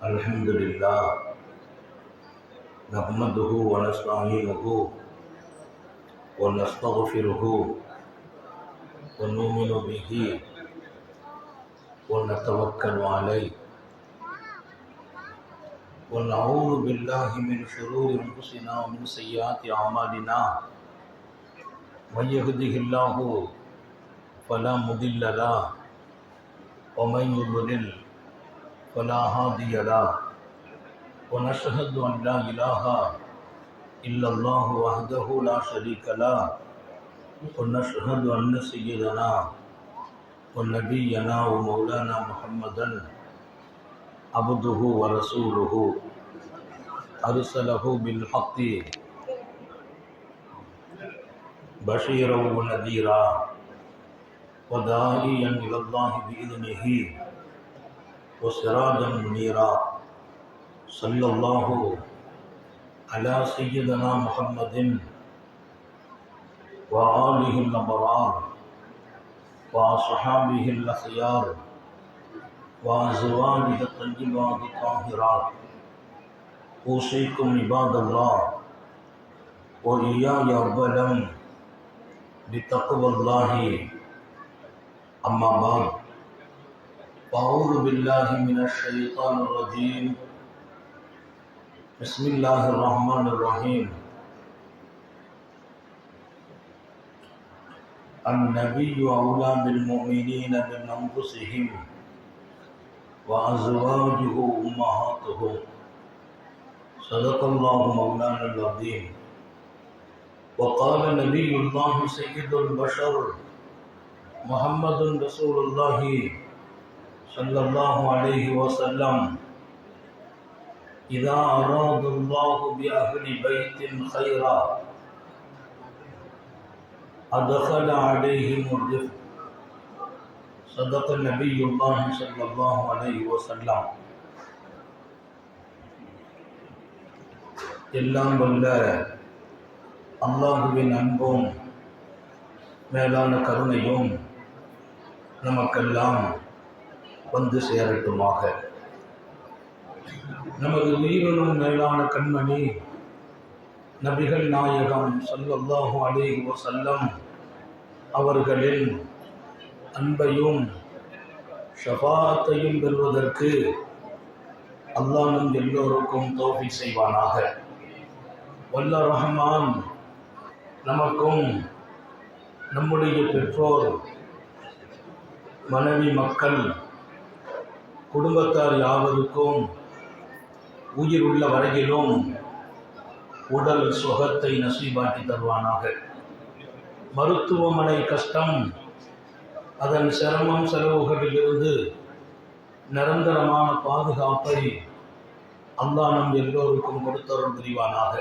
الحمد لله نحمده ونستعينه ونستغفره ونؤمن به ونتوكل عليه ونعوذ بالله من شرور انفسنا ومن سيئات اعمالنا من يهده الله فلا مضل له ومن يضلل فلا هادي له ونشهد أن لا إله إلا الله وحده لا شريك له ونشهد أن سيدنا ونبينا ومولانا محمدا عبده ورسوله أرسله بالحق بشيرا ونذيرا وداعيا إلى الله بإذنه وسراجا منيرا صلى الله على سيدنا محمد وآله الأبرار وأصحابه الأخيار وأزواجه الطيبات الطاهرات أوصيكم عباد الله وإياي أولا بتقوى الله أما بعد أعوذ بالله من الشيطان الرجيم بسم الله الرحمن الرحيم النبي أولى بالمؤمنين من أنفسهم وأزواجه أمهاتهم صدق الله مولانا العظيم وقال نبي الله سيد البشر محمد رسول الله صلى الله عليه وسلم إذا أراد الله بأهل بيت خيرا أدخل عليهم الرفق صدق النبي الله صلى الله عليه وسلم. எல்லாம் வல்ல அல்லாஹுவின் அன்பும் மேலான கருணையும் நமக்கெல்லாம் வந்து சேரட்டுமாக. நமது உயிரினும் மேலான கண்மணி நபிகள் நாயகம் ஸல்லல்லாஹு அலைஹி வஸல்லம் அவர்களின் அன்பையும் ஷஃபாஅத்தையும் பெறுவதற்கு அல்லாஹ் நம் எல்லோருக்கும் தௌஃபீக் செய்வானாக. வல்ல ரஹ்மான் நமக்கும் நம்முடைய பெற்றோர், மனைவி, மக்கள், குடும்பத்தார் யாவருக்கும் உயிர் உள்ள வரையிலும் உடல் சுகத்தை நசீபாக்கி தருவானாக. மருத்துவமனை கஷ்டம், அதன் சிரமம் செலவுகளிலிருந்து நிரந்தரமான பாதுகாப்பை அல்லாஹ் நம் எல்லோருக்கும் கொடுத்தருள் புரிவானாக.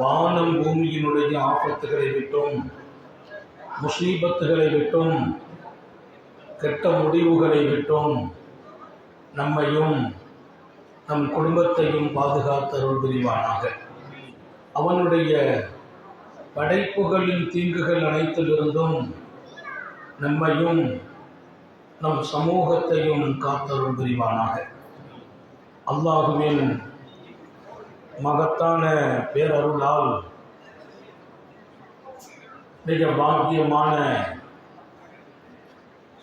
வானம் பூமியினுடைய ஆபத்துகளை விட்டும் முசீபத்துகளை விட்டும் கெட்ட முடிவுகளை விட்டும் நம்மையும் நம் குடும்பத்தையும் பாதுகாத்தருள் புரிவானாக. அவனுடைய படைப்புகளின் தீங்குகள் அனைத்திலிருந்தும் நம்மையும் நம் சமூகத்தையும் காத்தருள் புரிவானாக. அல்லாஹுவின் மகத்தான பேரருளால் மிக பாக்கியமான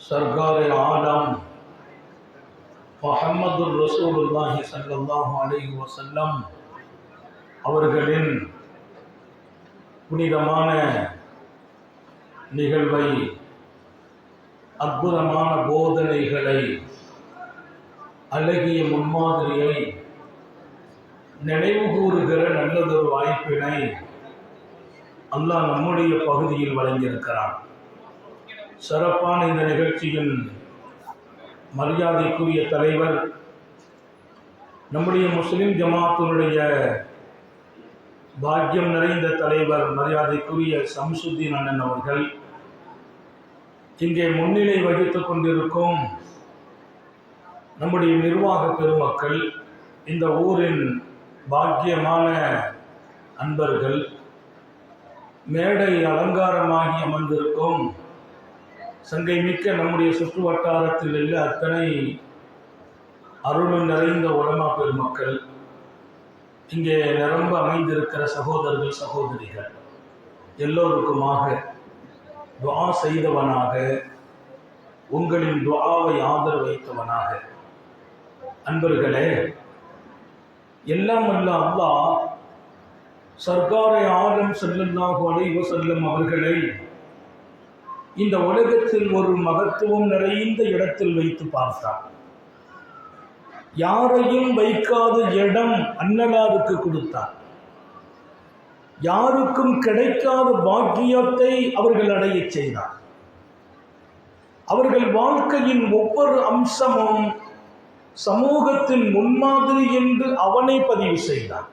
சர்காரே ஆலம் முஹம்மது ரசூலுல்லாஹி ஸல்லல்லாஹு அலைஹி வஸல்லம் அவர்களின் புனிதமான நிகழ்வை, அற்புதமான போதனைகளை, அழகிய முன்மாதிரியை நினைவு கூறுகிற நல்லதொரு வாய்ப்பினை அல்லாஹ் நம்முடைய பகுதியில் வழங்கியிருக்கிறான். சிறப்பான இந்த நிகழ்ச்சியின் மரியாதைக்குரிய தலைவர், நம்முடைய முஸ்லிம் ஜமாத்தினுடைய பாக்கியம் நிறைந்த தலைவர், மரியாதைக்குரிய ஷம்சுத்தீன் அண்ணன் அவர்கள், இங்கே முன்னிலை வகித்துக் கொண்டிருக்கும் நம்முடைய நிர்வாக பெருமக்கள், இந்த ஊரின் பாக்கியமான அன்பர்கள், மேடை அலங்காரமாகி அமர்ந்திருக்கும் சங்கை மிக்க நம்முடைய சுற்று வட்டாரத்தில் உள்ள அத்தனை அருள் நிறைந்த உலமா பெருமக்கள், இங்கே நிரம்ப அமைந்திருக்கிற சகோதரர்கள் சகோதரிகள் எல்லோருக்குமாக துஆ செய்தவனாக, உங்களின் துஆவை ஆதரவு வைத்தவனாக, அன்பர்களே, எல்லாம் அல்ல அல்லாஹ் சர்க்காரை ஆலம் ஸல்லல்லாஹு அலைஹி வஸல்லம் அவர்களை இந்த உலகத்தில் ஒரு மகத்துவம் நிறைந்த இடத்தில் வைத்து பார்த்தார். யாரையும் வைக்காத இடம் அன்னலாருக்கு கொடுத்தார். யாருக்கும் கிடைக்காத பாக்கியத்தை அவர்கள் அடைய செய்தார். அவர்கள் வாழ்க்கையின் ஒவ்வொரு அம்சமும் சமூகத்தின் முன்மாதிரி என்று அவனை பதிவு செய்தார்.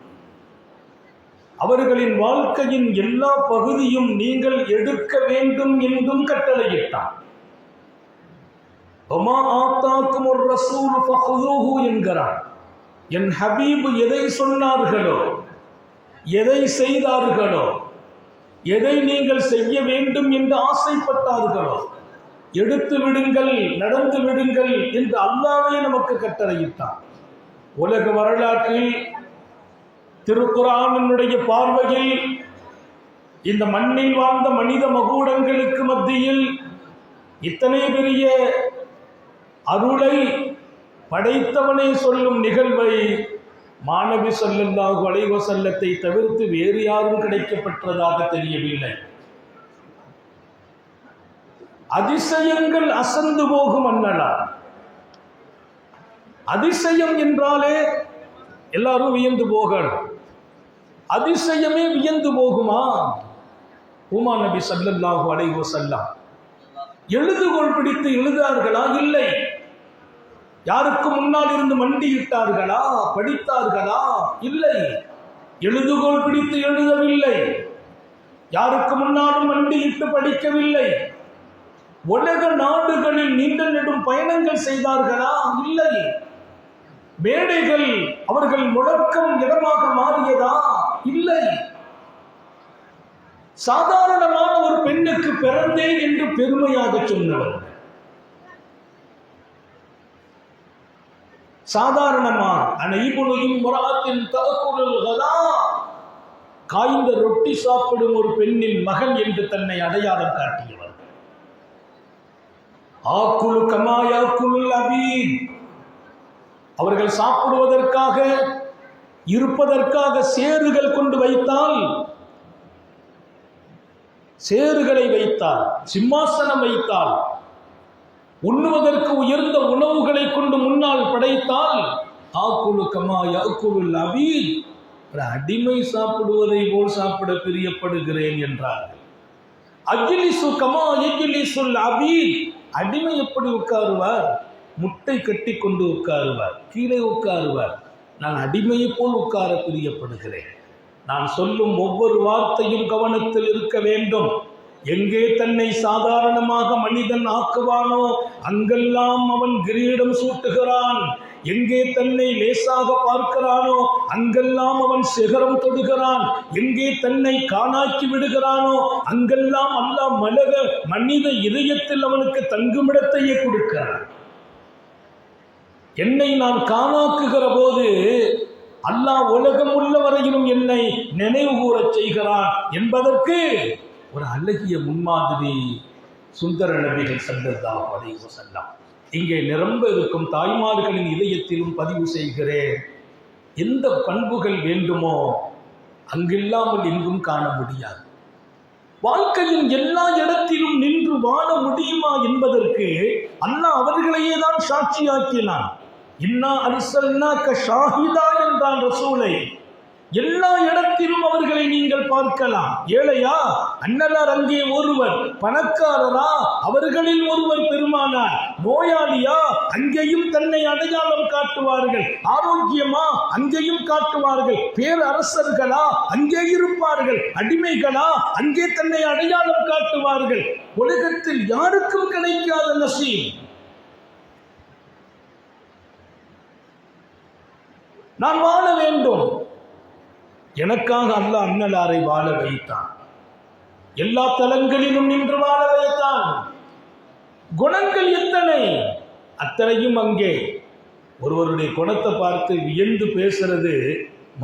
அவர்களின் வாழ்க்கையின் எல்லா பகுதியும் நீங்கள் எடுக்க வேண்டும் என்றும் கட்டளையிட்டார். ஒமா ஆத்தாக்கும் ஒரு ரசூல் ஃபஹுதூஹு என்கிறார். என் ஹபீப் எதை சொன்னார்களோ, எதை செய்தார்களோ, எதை நீங்கள் செய்ய வேண்டும் என்று ஆசைப்பட்டார்களோ எடுத்து விடுங்கள், நடந்து விடுங்கள் என்று அல்லாஹ்வே நமக்கு கட்டளையிட்டார். உலக வரலாற்றில் திருக்குர்ஆனினுடைய பார்வையில் இந்த மண்ணில் வாழ்ந்த மனித மகூடங்களுக்கு மத்தியில் இத்தனை பெரிய அருளை படைத்தவனை சொல்லும் நிகழ்வை மாநபி ஸல்லல்லாஹு அலைஹி வஸல்லத்தை தவிர்த்து வேறு யாரும் கிடைக்கப்பட்டதாக தெரியவில்லை. அதிசயங்கள் அசந்து போகும் அன்னலா. அதிசயம் என்றாலே எல்லாரும் வியந்து போகணும். அதிசயமே வியந்து போகுமா? உமா நபி ஸல்லல்லாஹு அலைஹி வஸல்லம் எழுதுகோள் பிடித்து எழுதார்களா? இல்லை. யாருக்கு முன்னால் இருந்து மண்டியிட்டார்களா? படித்தார்களா? இல்லை. எழுதுகோள் பிடித்து எழுதவில்லை. யாருக்கு முன்னாலும் மண்டியிட்டு படிக்கவில்லை. உலக நாடுகளில் நீண்ட நெடும் பயணங்கள் செய்தார்களா? இல்லை. மேடைகள் அவர்கள் முழக்கம் இடமாக மாறியதா? இல்லை. சாதாரணமான ஒரு பெண்ணுக்கு பிறந்தேன் என்று பெருமையாக சொன்னவர். சாதாரணமா அனைபுனையும் முராத்தின் தகுல் கதா, காய்ந்த ரொட்டி சாப்பிடும் ஒரு பெண்ணின் மகன் என்று தன்னை அடையாளம் காட்டியவர். ஆக்குலு கமாயாக்குல் அபீத், அவர்கள் சாப்பிடுவதற்காக இருப்பதற்காக சேறுகள் கொண்டு வைத்தால், சேறுகளை வைத்தால், சிம்மாசனம் வைத்தால், உண்ணுவதற்கு உயர்ந்த உணவுகளை கொண்டு முன்னால் படைத்தால், ஆக்குலு கமா யாக்குலுல் அபீத், அடிமை சாப்பிடுவதை போல் சாப்பிட பிரியப்படுகிறேன் என்றார்கள். அஜ்லிசு கமா யஜ்லிசுல் அபீத், அடிமை எப்படி உட்காருவார்? முட்டை கட்டி கொண்டு உட்காருவார், கீழே உட்காருவார். நான் அடிமையை போல் உட்கார பிரியப்படுகிறேன். நான் சொல்லும் ஒவ்வொரு வார்த்தையும் கவனத்தில் இருக்க வேண்டும். எங்கே தன்னை சாதாரணமாக மனிதன் ஆக்குவானோ அங்கெல்லாம் அவன் கிரீடம் சூட்டுகிறான். எங்கே தன்னை லேசாக பார்க்கிறானோ அங்கெல்லாம் அவன் சிகரம் தொடுகிறான். எங்கே தன்னை காணாக்கி விடுகிறானோ அங்கெல்லாம் அல்லாஹ் மனித இதயத்தில் அவனுக்கு தங்குமிடத்தையே கொடுக்கிறான். என்னை நான் காணாக்குகிற போது அல்லாஹ் உலகம் உள்ள வரையிலும் என்னை நினைவு கூறச் செய்கிறான் என்பதற்கு ஒரு அழகிய முன்மாதிரி சுந்தர நபிகள் ஸல்லல்லாஹு அலைஹி வஸல்லம். இங்கே நிரம்ப இருக்கும் தாய்மார்களின் இதயத்திலும் பதிவு செய்கிறேன். எந்த பண்புகள் வேண்டுமோ அங்கில்லாமல் எங்கும் காண முடியாது. வாழ்க்கையின் எல்லா இடத்திலும் நின்று வாழ முடியுமா என்பதற்கு அல்லாஹ் அவர்களையே தான் சாட்சியாக்கினான். இன்னா அர்சல்னாக ஷாஹிதா என்றான் ரசூலை. எல்லா இடத்திலும் அவர்களை நீங்கள் பார்க்கலாம். ஏழையா? அன்னலார் அங்கே ஒருவர். பணக்காரரா? அவர்களில் ஒருவர் பெருமானார். நோயாளியா? அங்கேயும் தன்னை அடையாளம் காட்டுவார்கள். ஆரோக்கியமா? அங்கேயும் காட்டுவார்கள். பேரரசர்களா? அங்கே இருப்பார்கள். அடிமைகளா? அங்கே தன்னை அடையாளம் காட்டுவார்கள். உலகத்தில் யாருக்கும் கிடைக்காத நசீப். நான் வாழ வேண்டும். எனக்காக அல்லாஹ் அன்னலாரை வாழ வைத்தான். எல்லா தலங்களிலும் நின்று வாழ வைத்தான். குணங்கள் எத்தனை? அத்தனையும் அங்கே ஒருவருடைய குணத்தை பார்த்து வியந்து பேசுறது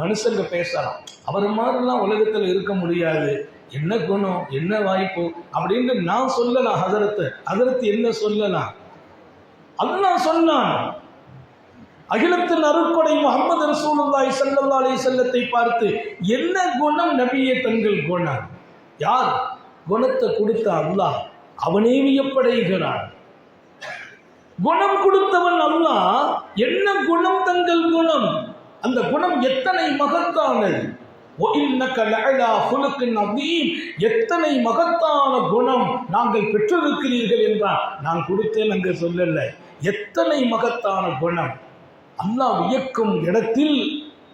மனுஷங்க பேசலாம். அவரை மாதிரிலாம் உலகத்தில் இருக்க முடியாது, என்ன குணம் என்ன வாய்ப்பு அப்படின்னு நான் சொல்லலாம். ஹதரத்து என்ன சொல்லலாம்? அல்லாஹ் சொன்னான். அகிலத்தின் அருட்கொடை முஹம்மது ரசூலுல்லாஹி ஸல்லல்லாஹு அலைஹி வஸல்லத்தை பார்த்து என்ன குணம் நபியே தங்கள் குணம்? யார் குணத்தை கொடுத்த அல்லாஹ், அவனே வியப்படைகிறான். குணம் கொடுத்தவன் அல்லாஹ். என்ன குணம் தங்கள் குணம்? அந்த குணம் எத்தனை மகத்தானது! எத்தனை மகத்தான குணம் நாங்கள் பெற்றிருக்கிறீர்கள் என்றால் நான் கொடுத்தேன் அங்கு சொல்லல. எத்தனை மகத்தான குணம்! அல்லாஹ் வியக்கும் இடத்தில்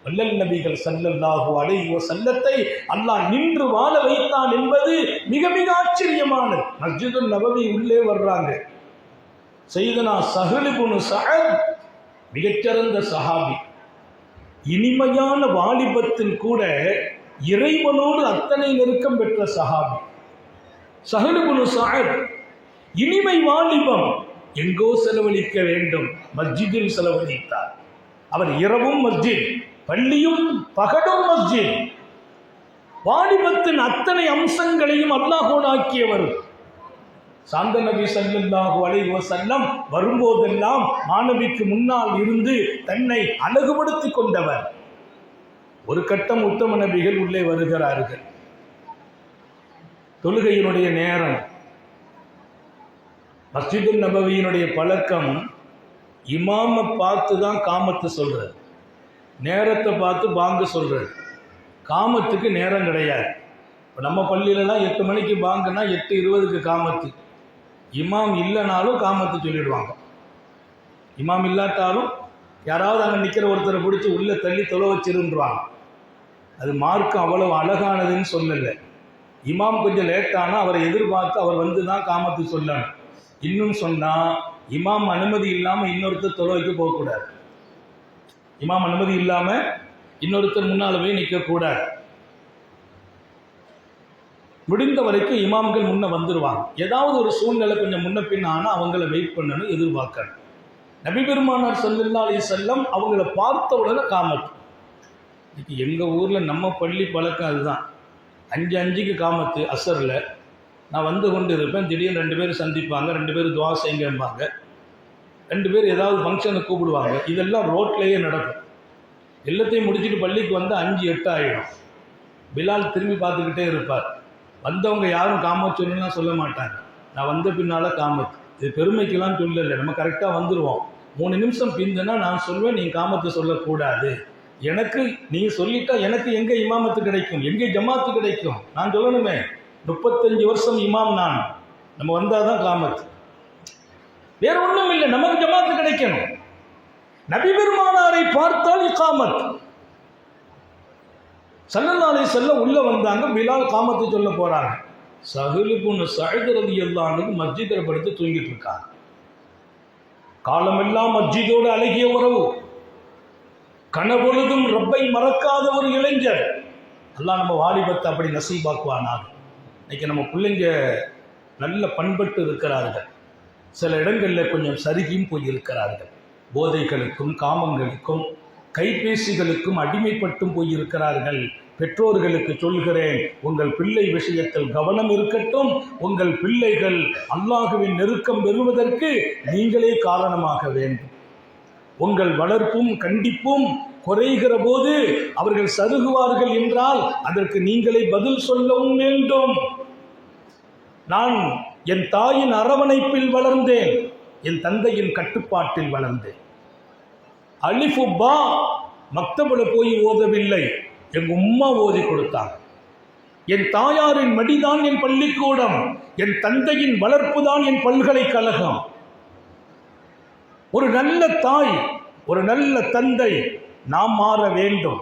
வல்லல் நபிகள் ஸல்லல்லாஹு அலைஹி வஸல்லத்தை அல்லாஹ் நின்று வாழ வைத்தான் என்பது மிக மிக ஆச்சரியமானது. மஸ்ஜிதுல் நபவி உள்ளே வர்றாங்க. சையதுனா ஸஹல் இப்னு ஸஅத் மிகச்சிறந்த சஹாபி. இனிமையான வாலிபத்தில் கூட இறைவனோடு அத்தனை நெருக்கம் பெற்ற சஹாபி. ஸஹல் இப்னு ஸஅத் இனிமை வாலிபம் எங்கோ செலவழிக்க வேண்டும், மஸ்ஜிதில் செலவழித்தார். அவர் இரவும் மஸ்ஜித், பள்ளியும் பகலும் மஸ்ஜித். வாலிபத்தின் அத்தனை அம்சங்களையும் அல்லாஹோடு ஆக்கியவர். சாந்த நபி ஸல்லல்லாஹு அலைஹி வஸல்லம் வரும்போதெல்லாம் மாணவிக்கு முன்னால் இருந்து தன்னை அழகுபடுத்திக் கொண்டவர். ஒரு கட்டம் உத்தம நபிகள் உள்ளே வருகிறார்கள். தொழுகையினுடைய நேரம். மஸ்ஜிதுல் நபவியினுடைய பழக்கம் இமாமை பார்த்து தான் காமத்து சொல்றது, நேரத்தை பார்த்து பாங்கு சொல்றது. காமத்துக்கு நேரம் கிடையாது. இப்போ நம்ம பள்ளியிலலாம் 8 மணிக்கு பாங்குன்னா 8:20க்கு காமத்து. இமாம் இல்லைனாலும் காமத்து சொல்லிடுவாங்க. இமாம் இல்லாட்டாலும் யாராவது அங்கே நிற்கிற ஒருத்தரை பிடிச்சி உள்ளே தள்ளி தொலை வச்சிருன்றாங்க. அது மார்க்கம் அவ்வளவு அழகானதுன்னு சொல்லலை. இமாம் கொஞ்சம் லேட்டானால் அவரை எதிர்பார்த்து அவர் வந்து தான் காமத்து சொல்லணும். இன்னும் சொன்னால் இமாம் அனுமதி இல்லாமல் இன்னொருத்தர் தொலை வைக்க போகக்கூடாது. இமாம் அனுமதி இல்லாமல் இன்னொருத்தர் முன்னால் போய் நிற்கக்கூடாது. முடிந்த வரைக்கும் இமாம்கள் முன்ன வந்துடுவாங்க. ஏதாவது ஒரு சூழ்நிலை கொஞ்சம் முன்ன பின் ஆனால் அவங்கள வெயிட் பண்ணணும், எதிர்பார்க்கணும். நபி பெருமானார் ஸல்லல்லாஹு அலைஹி வஸல்லம் அவங்கள பார்த்த உடனே காமத்து. இன்னைக்கு எங்கள் ஊரில் நம்ம பள்ளி பழக்கம் அதுதான். 5:05க்கு காமத்து அசரில். நான் வந்து கொண்டு இருப்பேன். திடீர்னு 2 பேர் சந்திப்பாங்க, 2 பேர் துவா செய்யுங்கம்பாங்க, 2 பேர் ஏதாவது ஃபங்க்ஷனுக்கு கூப்பிடுவாங்க. இதெல்லாம் ரோட்லேயே நடக்கும். எல்லாத்தையும் முடிச்சுட்டு பள்ளிக்கு வந்து 5:08 ஆகிடும். பிலால் திரும்பி பார்த்துக்கிட்டே இருப்பார். வந்தவங்க யாரும் காமத்து சொல்லலாம் சொல்ல மாட்டாங்க. நான் வந்த பின்னால் காமத்து. இது பெருமைக்கெல்லாம் சொல்லலை, நம்ம கரெக்டாக வந்துடுவோம். 3 நிமிஷம் பிந்துன்னா நான் சொல்வேன், நீ காமத்து சொல்லக்கூடாது. எனக்கு நீ சொல்லிட்டா எனக்கு எங்கே இமாமத்து கிடைக்கும், எங்கே ஜமாத்து கிடைக்கும்? நான் சொல்லணுமே. 35 வருஷம் இமாம் நான். நம்ம வந்தால் தான் காமத்து. வேற ஒன்றும் இல்லை, நமக்கு ஜமாத்து கிடைக்கணும். நபி பெருமானாரை பார்த்தால் இகாமத். ஸல்லல்லாஹு அலைஹி வஸல்லம் உள்ள வந்தாங்க. பிலால் காமத்து சொல்ல போறாங்க. ஸஹல் இப்னு ஸஅத் ரலியல்லாஹு அன்ஹு மஸ்ஜிதில் படுத்து தூங்கிட்டு இருக்காங்க. காலமெல்லாம் மஸ்ஜிதோடு அழகிய உறவு, கனவொழுதும் ரப்பை மறக்காத ஒரு இளைஞர். அல்லாஹ் நம்ம வாலிபத்தை அப்படி நசீபாக்குவானாக. இன்னைக்கு நம்ம பிள்ளைங்க நல்ல பண்பட்டு இருக்கிறார்கள். சில இடங்களில் கொஞ்சம் சருகியும் போய் இருக்கிறார்கள். போதைகளுக்கும் காமங்களுக்கும் கைபேசிகளுக்கும் அடிமைப்பட்டும் போயிருக்கிறார்கள். பெற்றோர்களுக்கு சொல்கிறேன், உங்கள் பிள்ளை விஷயத்தில் கவனம் இருக்கட்டும். உங்கள் பிள்ளைகள் அல்லாஹ்வின் நெருக்கம் பெறுவதற்கு நீங்களே காரணமாக வேண்டும். உங்கள் வளர்ப்பும் கண்டிப்பும் குறைகிற போது அவர்கள் சருகுவார்கள் என்றால் அதற்கு நீங்களே பதில் சொல்லவும் வேண்டும். நான் என் தாயின் அரவணைப்பில் வளர்ந்தேன், என் தந்தையின் கட்டுப்பாட்டில் வளர்ந்தேன். அலிஃபு பா மக்தபுல போய் ஓதவில்லை, எங்க உம்மா ஓதி கொடுத்தாங்க. என் தாயாரின் மடிதான் என் பள்ளிக்கூடம், என் தந்தையின் வளர்ப்பு தான் என் பல்கலைக்கழகம். ஒரு நல்ல தாய், ஒரு நல்ல தந்தை நாம் மாற வேண்டும்.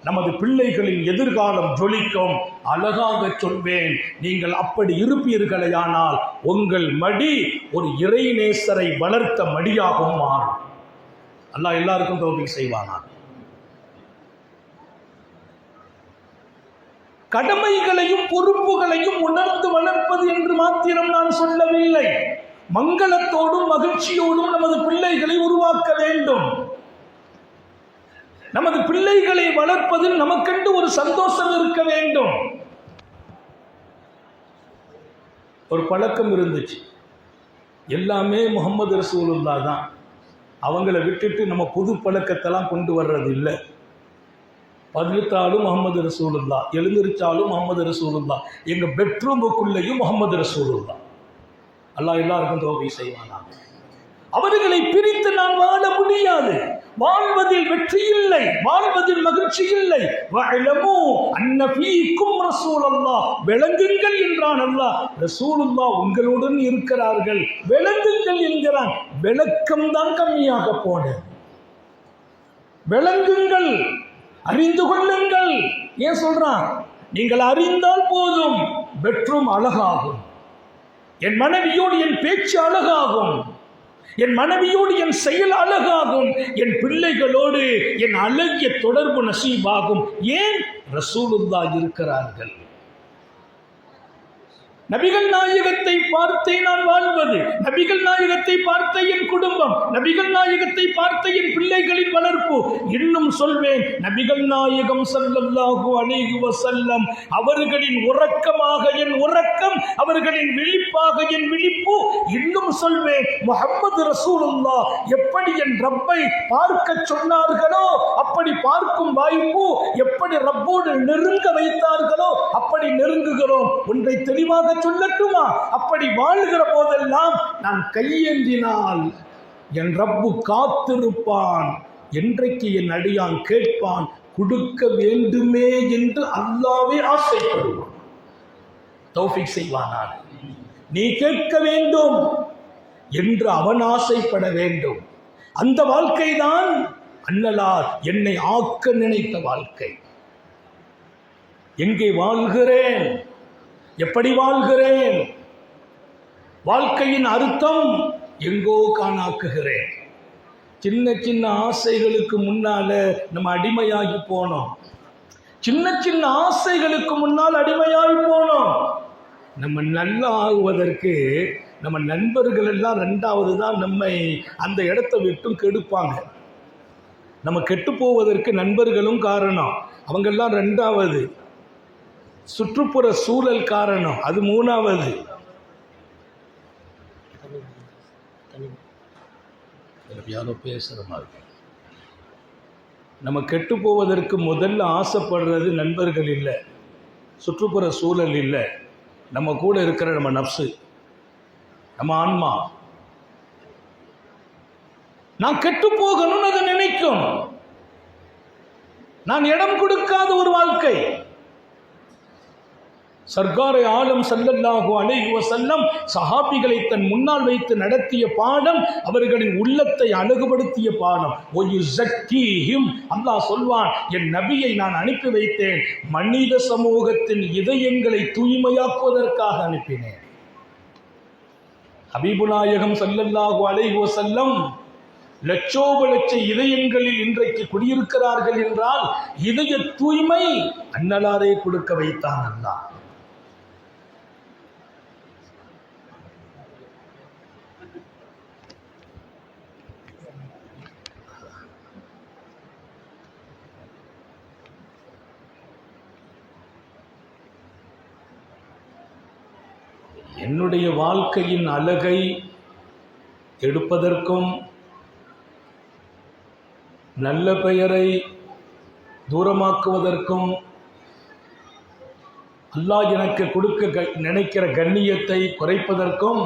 நமது பிள்ளைகளின் எதிர்காலம் ஜொலிக்கும். அழகாக சொல்வேன், நீங்கள் அப்படி இருப்பீர்களேயானால் உங்கள் மடி ஒரு இறைநேசரை வளர்த்த மடியாகவும் மாறும். அல்லாஹ் எல்லாருக்கும் தௌஃபீக் செய்வானா. கடமைகளையும் பொறுப்புகளையும் உணர்ந்து வளர்ப்பது என்று மாத்திரம் நான் சொல்லவில்லை. மங்களத்தோடும் மகிழ்ச்சியோடும் நமது பிள்ளைகளை உருவாக்க வேண்டும். நமது பிள்ளைகளை வளர்ப்பதில் நமக்கென்று ஒரு சந்தோஷம் இருக்க வேண்டும். ஒரு பழக்கம் இருந்துச்சு, எல்லாமே முகமது ரசூலுல்லாஹ் தான், அவங்கள விட்டுட்டு நம்ம புது பழக்கத்தெல்லாம் கொண்டு வர்றது இல்லை. படுத்தாலும் முகமது ரசூலுல்லாஹ், எழுந்திருச்சாலும் முகமது ரசூலுல்லாஹ், எங்கள் பெட்ரூமுக்குள்ளேயும் முகமது ரசூலுல்லாஹ். அல்லாஹ் எல்லாருக்கும் தௌஃபீக் செய்வானாக. அவர்களை பிரித்து நான் வாழ முடியாது. வாழ்வதில் வெற்றி இல்லை, வாழ்வதில் மகிழ்ச்சி இல்லை. வஅலமு அன்ன ஃபீக்கும் ரசூலல்லாஹ், விளங்குங்கள் என்றான் அல்லாஹ். ரசூலுல்லாஹ் உங்களுடன் இருக்கிறார்கள், விளங்குங்கள் என்கிறான். விளக்கம் தான் கம்மியாக போன. விளங்குங்கள், அறிந்து கொள்ளுங்கள். ஏன் சொல்றான்? நீங்கள் அறிந்தால் போதும், பெட்ரூம் அழகாகும், என் மனைவியோடு என் பேச்சு அழகாகும், என் மனைவியோடு என் செயல் அழகாகும், என் பிள்ளைகளோடு என் அழகிய தொடர்பு நசீபாகும். ஏன்? ரசூலுல்லாஹ் இருக்கிறார்கள். நபிகள் நாயகத்தை பார்த்தே நான் வாழ்வது, நபிகள் நாயகத்தை பார்த்த என் குடும்பம், நபிகள் நாயகத்தை பார்த்த என் பிள்ளைகளின் வளர்ப்பு. இன்னும் சொல்வேன், நபிகள் நாயகம் ஸல்லல்லாஹு அலைஹி வஸல்லம் அவர்களின் உறக்கமாக என் உறக்கம், அவர்களின் விழிப்பாக என் விழிப்பு. இன்னும் சொல்வேன், முஹம்மது ரசூலுல்லாஹ் எப்படி என் ரப்பை பார்க்க சொன்னார்களோ அப்படி பார்க்கும் வாய்ப்பு, எப்படி ரப்போடு நெருங்க வைத்தார்களோ அப்படி நெருங்குகிறோம். ஒன்றை தெளிவாக சொல்லட்டுமா? அப்படி வாழ்கிற போதெல்லாம் நான் கையேந்தினால் என் ரப்பு காத்திருப்பான். என்றைக்கு என் அடியான் கேட்பான், கொடுக்க வேண்டுமே என்று அல்லாஹ்வே ஆசைப்படுவான். தௌஃபீக் செய்வானாக. நீ கேட்க வேண்டும் என்று அவன் ஆசைப்பட வேண்டும். அந்த வாழ்க்கை தான் அன்னலார் என்னை ஆக்க நினைத்த வாழ்க்கை. எங்கே வாழ்கிறேன், எப்படி வாழ்கிறேன், வாழ்க்கையின் அர்த்தம் எங்கோ காணாக்குகிறேன். சின்ன சின்ன ஆசைகளுக்கு முன்னால நம்ம அடிமையாகி போனோம். சின்ன சின்ன ஆசைகளுக்கு முன்னால் அடிமையாகி போனோம். நம்ம நல்லா ஆகுவதற்கு நம்ம நண்பர்கள் எல்லாம் ரெண்டாவது தான் நம்மை அந்த இடத்தை விட்டும் கெடுப்பாங்க. நம்ம கெட்டு போவதற்கு நண்பர்களும் காரணம், அவங்கெல்லாம் ரெண்டாவது. சுற்றுப்புற சூழல் காரணம், அது மூணாவது. யாரோ பேசுற மாதிரி. நம்ம கெட்டு போவதற்கு முதல்ல ஆசைப்படுறது நண்பர்கள் இல்லை, சுற்றுப்புற சூழல் இல்லை, நம்ம கூட இருக்கிற நம்ம நப்சு, நம்ம ஆன்மா. நான் கெட்டு போகணும்னு அதை நினைக்கும். நான் இடம் கொடுக்காத ஒரு வாழ்க்கை. சர்க்காரை ஆலம் ஸல்லல்லாஹு அலைஹி வஸல்லம் சஹாபிகளை தன் முன்னால் வைத்து நடத்திய பாடம், அவர்களின் உள்ளத்தை அழகுபடுத்திய பாடம். ஒயுஸக்கீஹிம், அல்லாஹ் சொல்வான், என் நபியை நான் அனுப்பி வைத்தேன், மனித சமூகத்தின் இதயங்களை தூய்மையாக்குவதற்காக அனுப்பினேன். ஹபீபுல் நாயகம் ஸல்லல்லாஹு அலைஹி வஸல்லம் லட்சோப லட்ச இதயங்களில் இன்றைக்கு குடியிருக்கிறார்கள் என்றால் இதய தூய்மை அன்னலாரே கொடுக்க வைத்தான் அல்லாஹ். என்னுடைய வாழ்க்கையின் அழகை எடுப்பதற்கும் நல்ல பெயரை தூரமாக்குவதற்கும் அல்லாஹ் எனக்கு கொடுக்க நினைக்கிற கண்ணியத்தை குறைப்பதற்கும்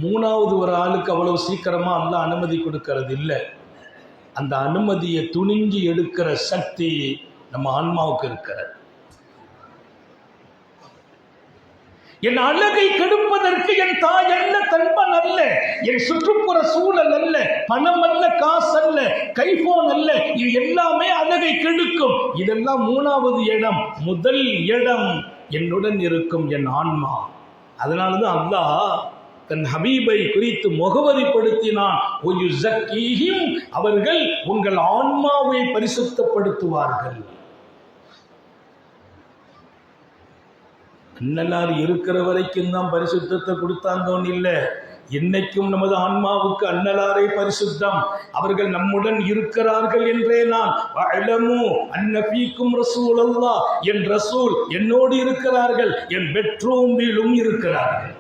மூணாவது ஒரு ஆளுக்கு அவ்வளவு சீக்கிரமாக அல்லாஹ் அனுமதி கொடுக்கறது இல்லை. அந்த அனுமதியை துணிஞ்சு எடுக்கிற சக்தி நம்ம ஆன்மாவுக்கு இருக்கிறது. என் அழகை கெடுப்பதற்கு என் தாய் அல்ல, தன்பன் அல்ல, என் சுற்றுப்புற சூழல் அல்ல, பணம் அல்ல, காசு அல்ல, கைபோன் அல்ல, இது எல்லாமே அழகை கெடுக்கும். இதெல்லாம் மூணாவது இடம். முதல் இடம் என்னுடன் இருக்கும் என் ஆன்மா. அதனாலதான் அல்லாஹ் தன் ஹபீபை குறித்து முகவரிப்படுத்தினான். அவர்கள் உங்கள் ஆன்மாவை பரிசுத்தப்படுத்துவார்கள். அன்னலார் இருக்கிற வரைக்கும் தான் பரிசுத்தத்தை கொடுத்தாங்கன்னு இல்லை, என்னைக்கும் நமது ஆன்மாவுக்கு அன்னலாரே பரிசுத்தம். அவர்கள் நம்முடன் இருக்கிறார்கள் என்றே நான் வஅலமு அன்ன ஃபீக்கும் ரசூலல்லாஹ், என் ரசூல் என்னோடு இருக்கிறார்கள், என் பெட்ரூமிலும் இருக்கிறார்கள்.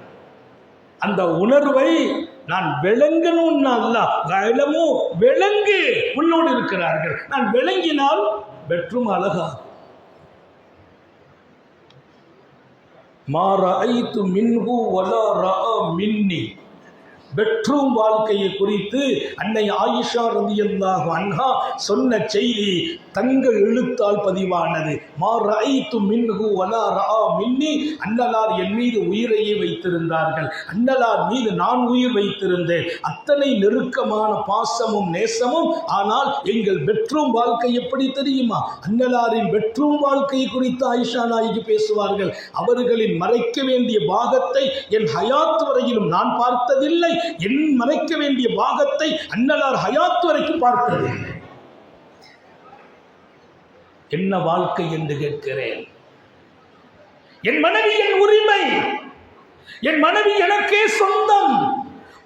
அந்த உணர்வை நான் விளங்கணும்னா அல்லாஹ் வஅலமு விளங்கு, உன்னோடு இருக்கிறார்கள். நான் விளங்கினால் பெட்ரூம் அழகா. மா ரஅய்து மின்ஹு வலா ரஅ மின்னி. பெட்ரூம் வாழ்க்கையை குறித்து அன்னை ஆயிஷா ரலியல்லாஹு அன்ஹா சொன்ன செய்தி தங்க எழுத்தால் பதிவானது. மா ரஅய்து மின்ஹு வலா ரஅ மின்னி. அன்னலார் என் மீது உயிரையே வைத்திருந்தார்கள், அன்னலார் மீது நான் உயிர் வைத்திருந்தேன். அத்தனை நெருக்கமான பாசமும் நேசமும். ஆனால் எங்கள் பெட்ரூம் வாழ்க்கை எப்படி தெரியுமா? அன்னலாரின் பெட்ரூம் வாழ்க்கை குறித்து ஆயிஷா நாயகி பேசுவார்கள். அவர்களின் மறைக்க வேண்டிய பாகத்தை என் ஹயாத் வரையிலும் நான் பார்த்ததில்லை, என் மறைக்க வேண்டிய பாகத்தை அன்னலார் ஹயாத் வரைக்கும் பார்த்ததில்லை. என்ன வாழ்க்கை என்று கேட்கிறேன். என் மனைவி என் உரிமை, என் மனைவி எனக்கே சொந்தம்.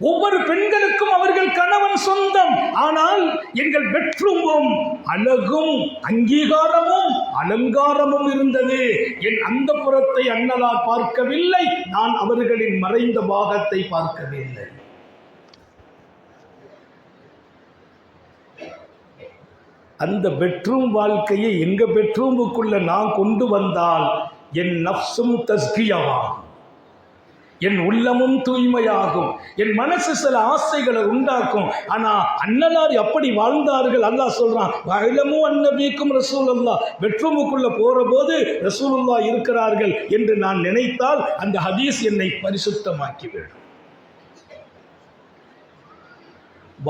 ஒவ்வொரு பெண்களுக்கும் அவர்கள் கணவன் சொந்தம். ஆனால் எங்கள் பெட்ரூமும் அழகும் அங்கீகாரமும் அலங்காரமும் இருந்தது. என் அந்தப்புறத்தை அன்னலார் பார்க்கவில்லை, நான் அவர்களின் மறைந்த பாகத்தை பார்க்கவில்லை. அந்த பெட்ரூம் வாழ்க்கையை எங்க பெட்ரூமுக்குள்ள நான் கொண்டு வந்தால் என் நஃப்ஸும் தஸ்கியாகும், என் உள்ளமும் தூய்மையாகும், என் மனசு சில ஆசைகளை உண்டாக்கும். ஆனா அன்னலார் அப்படி வாழ்ந்தார்கள். அல்லாஹ் சொல்றான் வஅலமு அன்ன ஃபீக்கும் ரசூலுல்லாஹ். பெட்ரூமுக்குள்ள போற போது ரசூலுல்லாஹ் இருக்கிறார்கள் என்று நான் நினைத்தால் அந்த ஹதீஸ் என்னை பரிசுத்தமாக்கிவிடும்.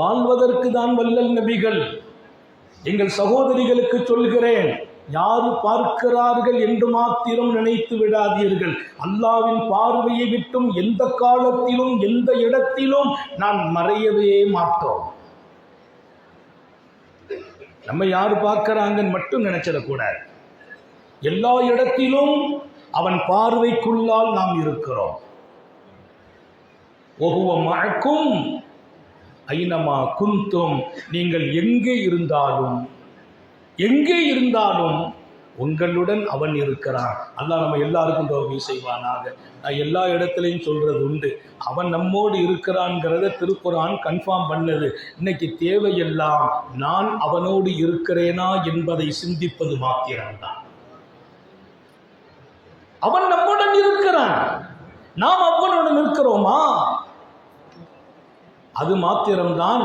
வாழ்வதற்கு தான் வல்லல் நபிகள். எங்கள் சகோதரிகளுக்கு சொல்கிறேன், யாரு பார்க்கிறார்கள் என்று மாத்திரம் நினைத்து விடாதீர்கள். அல்லாவின் பார்வையை விட்டும் எந்த காலத்திலும் எந்த இடத்திலும் நான் மறையவே மாட்டோம். நம்ம யாரு பார்க்கிறாங்கன்னு மட்டும் நினைச்சிடக்கூடாது. எல்லா இடத்திலும் அவன் பார்வைக்குள்ளால் நாம் இருக்கிறோம். ஒஹுவ மஅக்கும் ஐனமா குந்தும். நீங்கள் எங்கே இருந்தாலும் உங்களுடன் அவன் இருக்கிறான். அல்லாஹ் நம்ம எல்லாருக்கும் தௌஃபீக் செய்வானாக. நான் எல்லா இடத்துலையும் சொல்றது உண்டு, அவன் நம்மோடு இருக்கிறான்ங்கிறத திருக்குர்ஆன் கன்ஃபார்ம் பண்ணது. இன்னைக்கு தேவையெல்லாம் நான் அவனோடு இருக்கிறேனா என்பதை சிந்திப்பது மாத்திரம்தான். அவன் நம்முடன் இருக்கிறான், நாம் அவனுடன் இருக்கிறோமா? அது மாத்திரம்தான்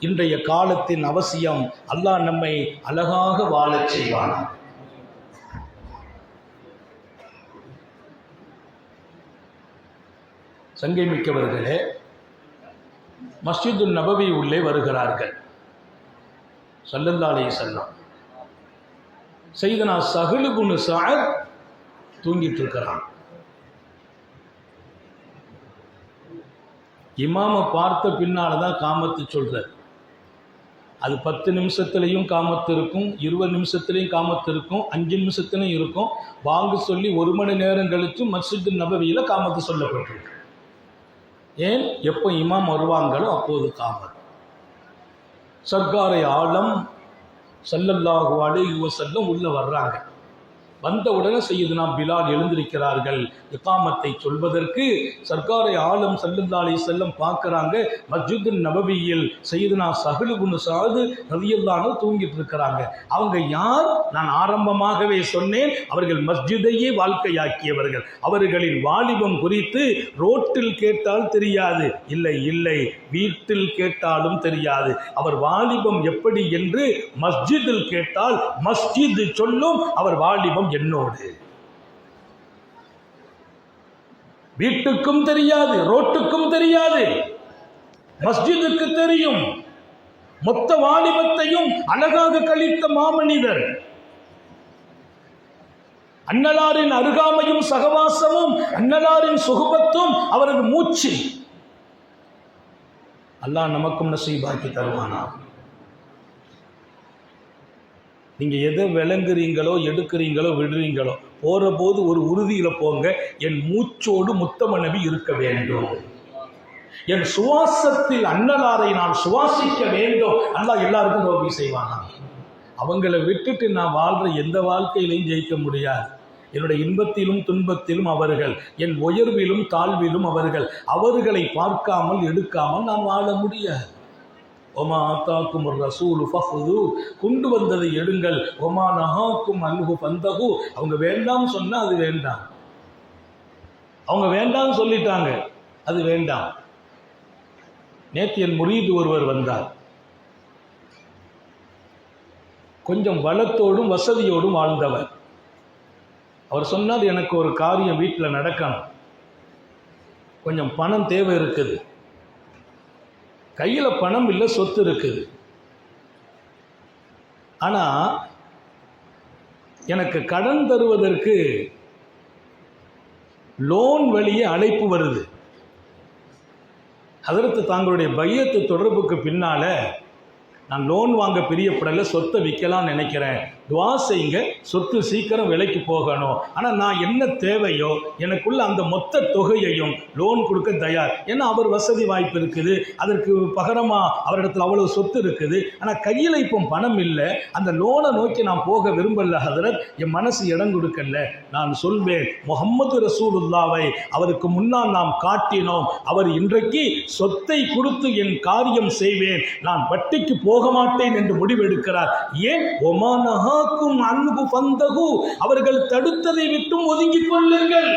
இன்றைய காலத்தின் அவசியம். அல்லாஹ் நம்மை அழகாக வாழச் செய்வான். சங்கை மிக்கவர்களே, மஸ்ஜிது நபவி உள்ளே வருகிறார்கள். ஸல்லல்லாஹு அலைஹி வஸல்லம். சையதுனா சஹ்ல் இப்னு ஸஅத் தூங்கிட்டு இருக்கிறான். இமாமை பார்த்த பின்னால தான் காமத்து சொல்றார். அது 10 நிமிஷத்துலையும் காமத்து இருக்கும், 20 நிமிஷத்துலையும் காமத்து இருக்கும், 5 நிமிஷத்துலையும் இருக்கும். வாங்க சொல்லி 1 மணி நேரம் கழித்து மஸ்ஜிது நபவியில காமத்து சொல்லப்பட்டிருக்கு. ஏன்? எப்போ இமாம் வருவாங்களோ அப்போது காமத். சர்க்காரை ஆலம் ஸல்லல்லாஹு அலைஹி வஸல்லம் உள்ள வர்றாங்க. வந்த உடனே சையதுனா பிலால் எழுந்திருக்கிறார்கள் இகாமத்தை சொல்வதற்கு. சர்க்காரை ஆலம் ஸல்லல்லாஹு அலைஹி வஸல்லம் பார்க்குறாங்க, மஸ்ஜிது நபவியில் சையதுனா சஹ்ல் இப்னு ஸஅத் ரலியல்லாஹு அன்ஹு தூங்கிட்டு இருக்கிறாங்க. அவங்க யார்? நான் ஆரம்பமாகவே சொன்னேன், அவர்கள் மஸ்ஜிதையே வாழ்க்கையாக்கியவர்கள். அவர்களின் வாலிபம் குறித்து ரோட்டில் கேட்டால் தெரியாது, இல்லை வீட்டில் கேட்டாலும் தெரியாது. அவர் வாலிபம் எப்படி என்று மஸ்ஜிதில் கேட்டால் மஸ்ஜித் சொல்லும் அவர் வாலிபம் என்னோடு. வீட்டுக்கும் தெரியாது, ரோட்டுக்கும் தெரியாது, மஸ்ஜிதுக்கு தெரியும். மொத்த வாலிபத்தையும் அழகாக கழித்த மாமனிதர். அன்னலாரின் அருகாமையும் சகவாசமும் அன்னலாரின் சுகபத்தும் அவரது மூச்சு. அல்லாஹ் நமக்கும் நசீபாக்கி தருவானா. நீங்கள் எதை விளங்குறீங்களோ எடுக்கிறீங்களோ விடுறீங்களோ போகிற போது ஒரு உறுதியில் போங்க, என் மூச்சோடு முத்தம நபி இருக்க வேண்டும். என் சுவாசத்தில் அன்னலாரை நான் சுவாசிக்க வேண்டும். அல்லாஹ் எல்லாருக்கும் தௌஃபீக் செய்வானா? அவங்களை விட்டுட்டு நான் வாழ்ற எந்த வாழ்க்கையிலையும் ஜெயிக்க முடியாது. என்னுடைய இன்பத்திலும் துன்பத்திலும் அவர்கள், என் உயர்விலும் தாழ்விலும் அவர்கள். அவர்களை பார்க்காமல் எடுக்காமல் நான் வாழ முடியாது. ஒமா ஆத்தாக்கும் ஒரு ரசூலு ஃபஹுது, கொண்டு வந்ததை எடுங்கள். ஒமா நஹாக்கும் அன்ஹு ஃபந்தஹு, அவங்க வேண்டாம் சொன்னால் அது வேண்டாம். அவங்க வேண்டாம் சொல்லிட்டாங்க, அது வேண்டாம். நேற்று என் முரீது ஒருவர் வந்தார். கொஞ்சம் வளத்தோடும் வசதியோடும் வாழ்ந்தவர். அவர் சொன்னார், எனக்கு ஒரு காரியம் வீட்டில் நடக்கணும், கொஞ்சம் பணம் தேவை இருக்குது, கையில் பணம் இல்லை, சொத்து இருக்குது, ஆனால் எனக்கு கடன் தருவதற்கு லோன் வழியே அழைப்பு வருது. ஹதரத்து தாங்களுடைய பையத்து தொடர்புக்கு பின்னால நான் லோன் வாங்க பிரியப்படலை, சொத்தை விற்கலாம்னு நினைக்கிறேன், துவா செய்யுங்க, சொத்து சீக்கிரம் விலைக்கு போகணும். ஆனால் நான் என்ன தேவையோ எனக்குள்ள அந்த மொத்த தொகையையும் லோன் கொடுக்க தயார். ஏன்னா அவர் வசதி வாய்ப்பு இருக்குது, அதற்கு பகரமாக அவரிடத்தில் அவ்வளவு சொத்து இருக்குது. ஆனால் கையில் இப்போ பணம் இல்லை, அந்த லோனை நோக்கி நான் போக விரும்பல ஹதரத், என் மனசு இடம் கொடுக்கல. நான் சொல்வேன், முஹம்மது ரசூலுல்லாவை அவருக்கு முன்னால் நாம் காட்டினோம், அவர் இன்றைக்கு சொத்தை கொடுத்து என் காரியம் செய்வேன், நான் வட்டிக்கு போக மாட்டேன் என்று முடிவெடுக்கிறார். ஏன்? ஒமானஹாக்கும் அன்ஹு ஃபந்தஹு, அவர்கள் தடுத்ததை விட்டும் ஒதுங்கிக் கொள்ளுங்கள்.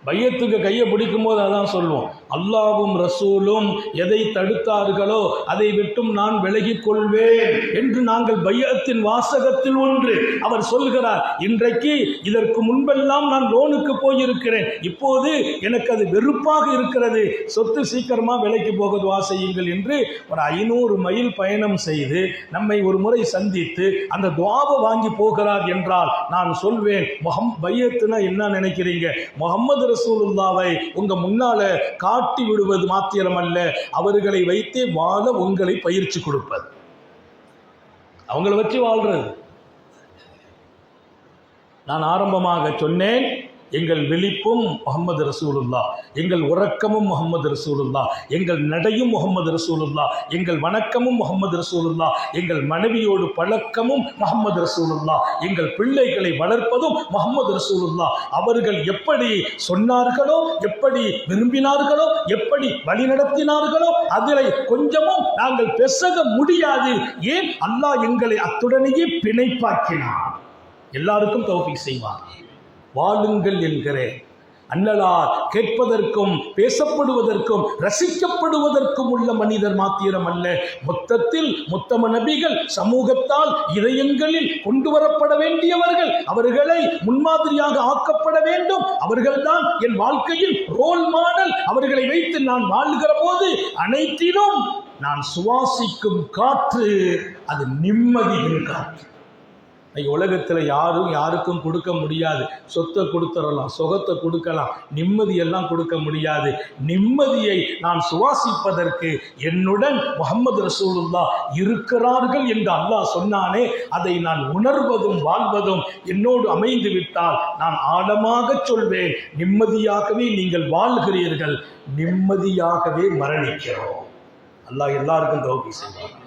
பையத்துக்கு கையை பிடிக்கும் போது அதான் சொல்லுவோம், அல்லாஹ்வும் ரசூலும் எதை தடுத்தார்களோ அதை விட்டும் நான் விலகிக் கொள்வேன் என்று நாங்கள் பையத்தின் வாசகத்தில் ஒன்று அவர் சொல்கிறார். இன்றைக்கு இதற்கு முன்பெல்லாம் நான் லோனுக்கு போயிருக்கிறேன், இப்போது எனக்கு அது வெறுப்பாக இருக்கிறது, சொத்து சீக்கிரமாக விலைக்கு போக துவா செய்யுங்கள் என்று ஒரு 500 மைல் பயணம் செய்து நம்மை ஒரு முறை சந்தித்து அந்த துவாவை வாங்கி போகிறார் என்றால் நான் சொல்வேன், பையத்துனா என்ன நினைக்கிறீங்க? முஹம்மது ரசூலுல்லாவை உங்க முன்னால காட்டி விடுவது மாத்திரமல்ல, அவர்களை வைத்தே வாழ உங்களை பயிற்சி கொடுப்பது, அவங்களை வச்சு வாழ்றது. நான் ஆரம்பமாக சொன்னேன், எங்கள் விழிப்பும் முஹம்மது ரசூலுல்லா, எங்கள் உறக்கமும் முஹம்மது ரசூலுல்லா, எங்கள் நடையும் முஹம்மது ரசூலுல்லா, எங்கள் வணக்கமும் முஹம்மது ரசூலுல்லா, எங்கள் மனைவியோடு பழக்கமும் முஹம்மது ரசூலுல்லா, எங்கள் பிள்ளைகளை வளர்ப்பதும் முஹம்மது ரசூலுல்லா. அவர்கள் எப்படி சொன்னார்களோ, எப்படி விரும்பினார்களோ, எப்படி வழிநடத்தினார்களோ அதில் கொஞ்சமும் நாங்கள் பெசக முடியாது. ஏன்? அல்லாஹ் எங்களை அத்துடனேயே பிணைப்பாக்கினார். எல்லாருக்கும் தௌஃபீக் செய்வார். வாழுங்கள் என்கிறேன். அன்னலார் கேட்பதற்கும் பேசப்படுவதற்கும் ரசிக்கப்படுவதற்கும் உள்ள மனிதர் மாத்திரம் அல்ல, மொத்தத்தில் முத்தம நபிகள் சமூகத்தால் இதயங்களில் கொண்டு வரப்பட வேண்டியவர்கள், அவர்களை முன்மாதிரியாக ஆக்கப்பட வேண்டும். அவர்கள்தான் என் வாழ்க்கையில் ரோல் மாடல். அவர்களை வைத்து நான் வாழ்கிற போது அனைத்திலும் நான் சுவாசிக்கும் காற்று அது நிம்மதியின் காற்று. உலகத்தில் யாரும் யாருக்கும் கொடுக்க முடியாது. சொத்தை கொடுத்துடலாம், சுகத்தை கொடுக்கலாம், நிம்மதியெல்லாம் கொடுக்க முடியாது. நிம்மதியை நான் சுவாசிப்பதற்கு என்னுடன் முஹம்மது ரசூலுல்லாஹ் இருக்கிறார்கள் என்று அல்லாஹ் சொன்னானே, அதை நான் உணர்வதும் வாழ்வதும் என்னோடு அமைந்து விட்டால் நான் ஆழமாக சொல்வேன், நிம்மதியாகவே நீங்கள் வாழ்கிறீர்கள், நிம்மதியாகவே மரணிக்கிறோம். அல்லாஹ் எல்லாருக்கும் தௌஃபீக் செய்வார்.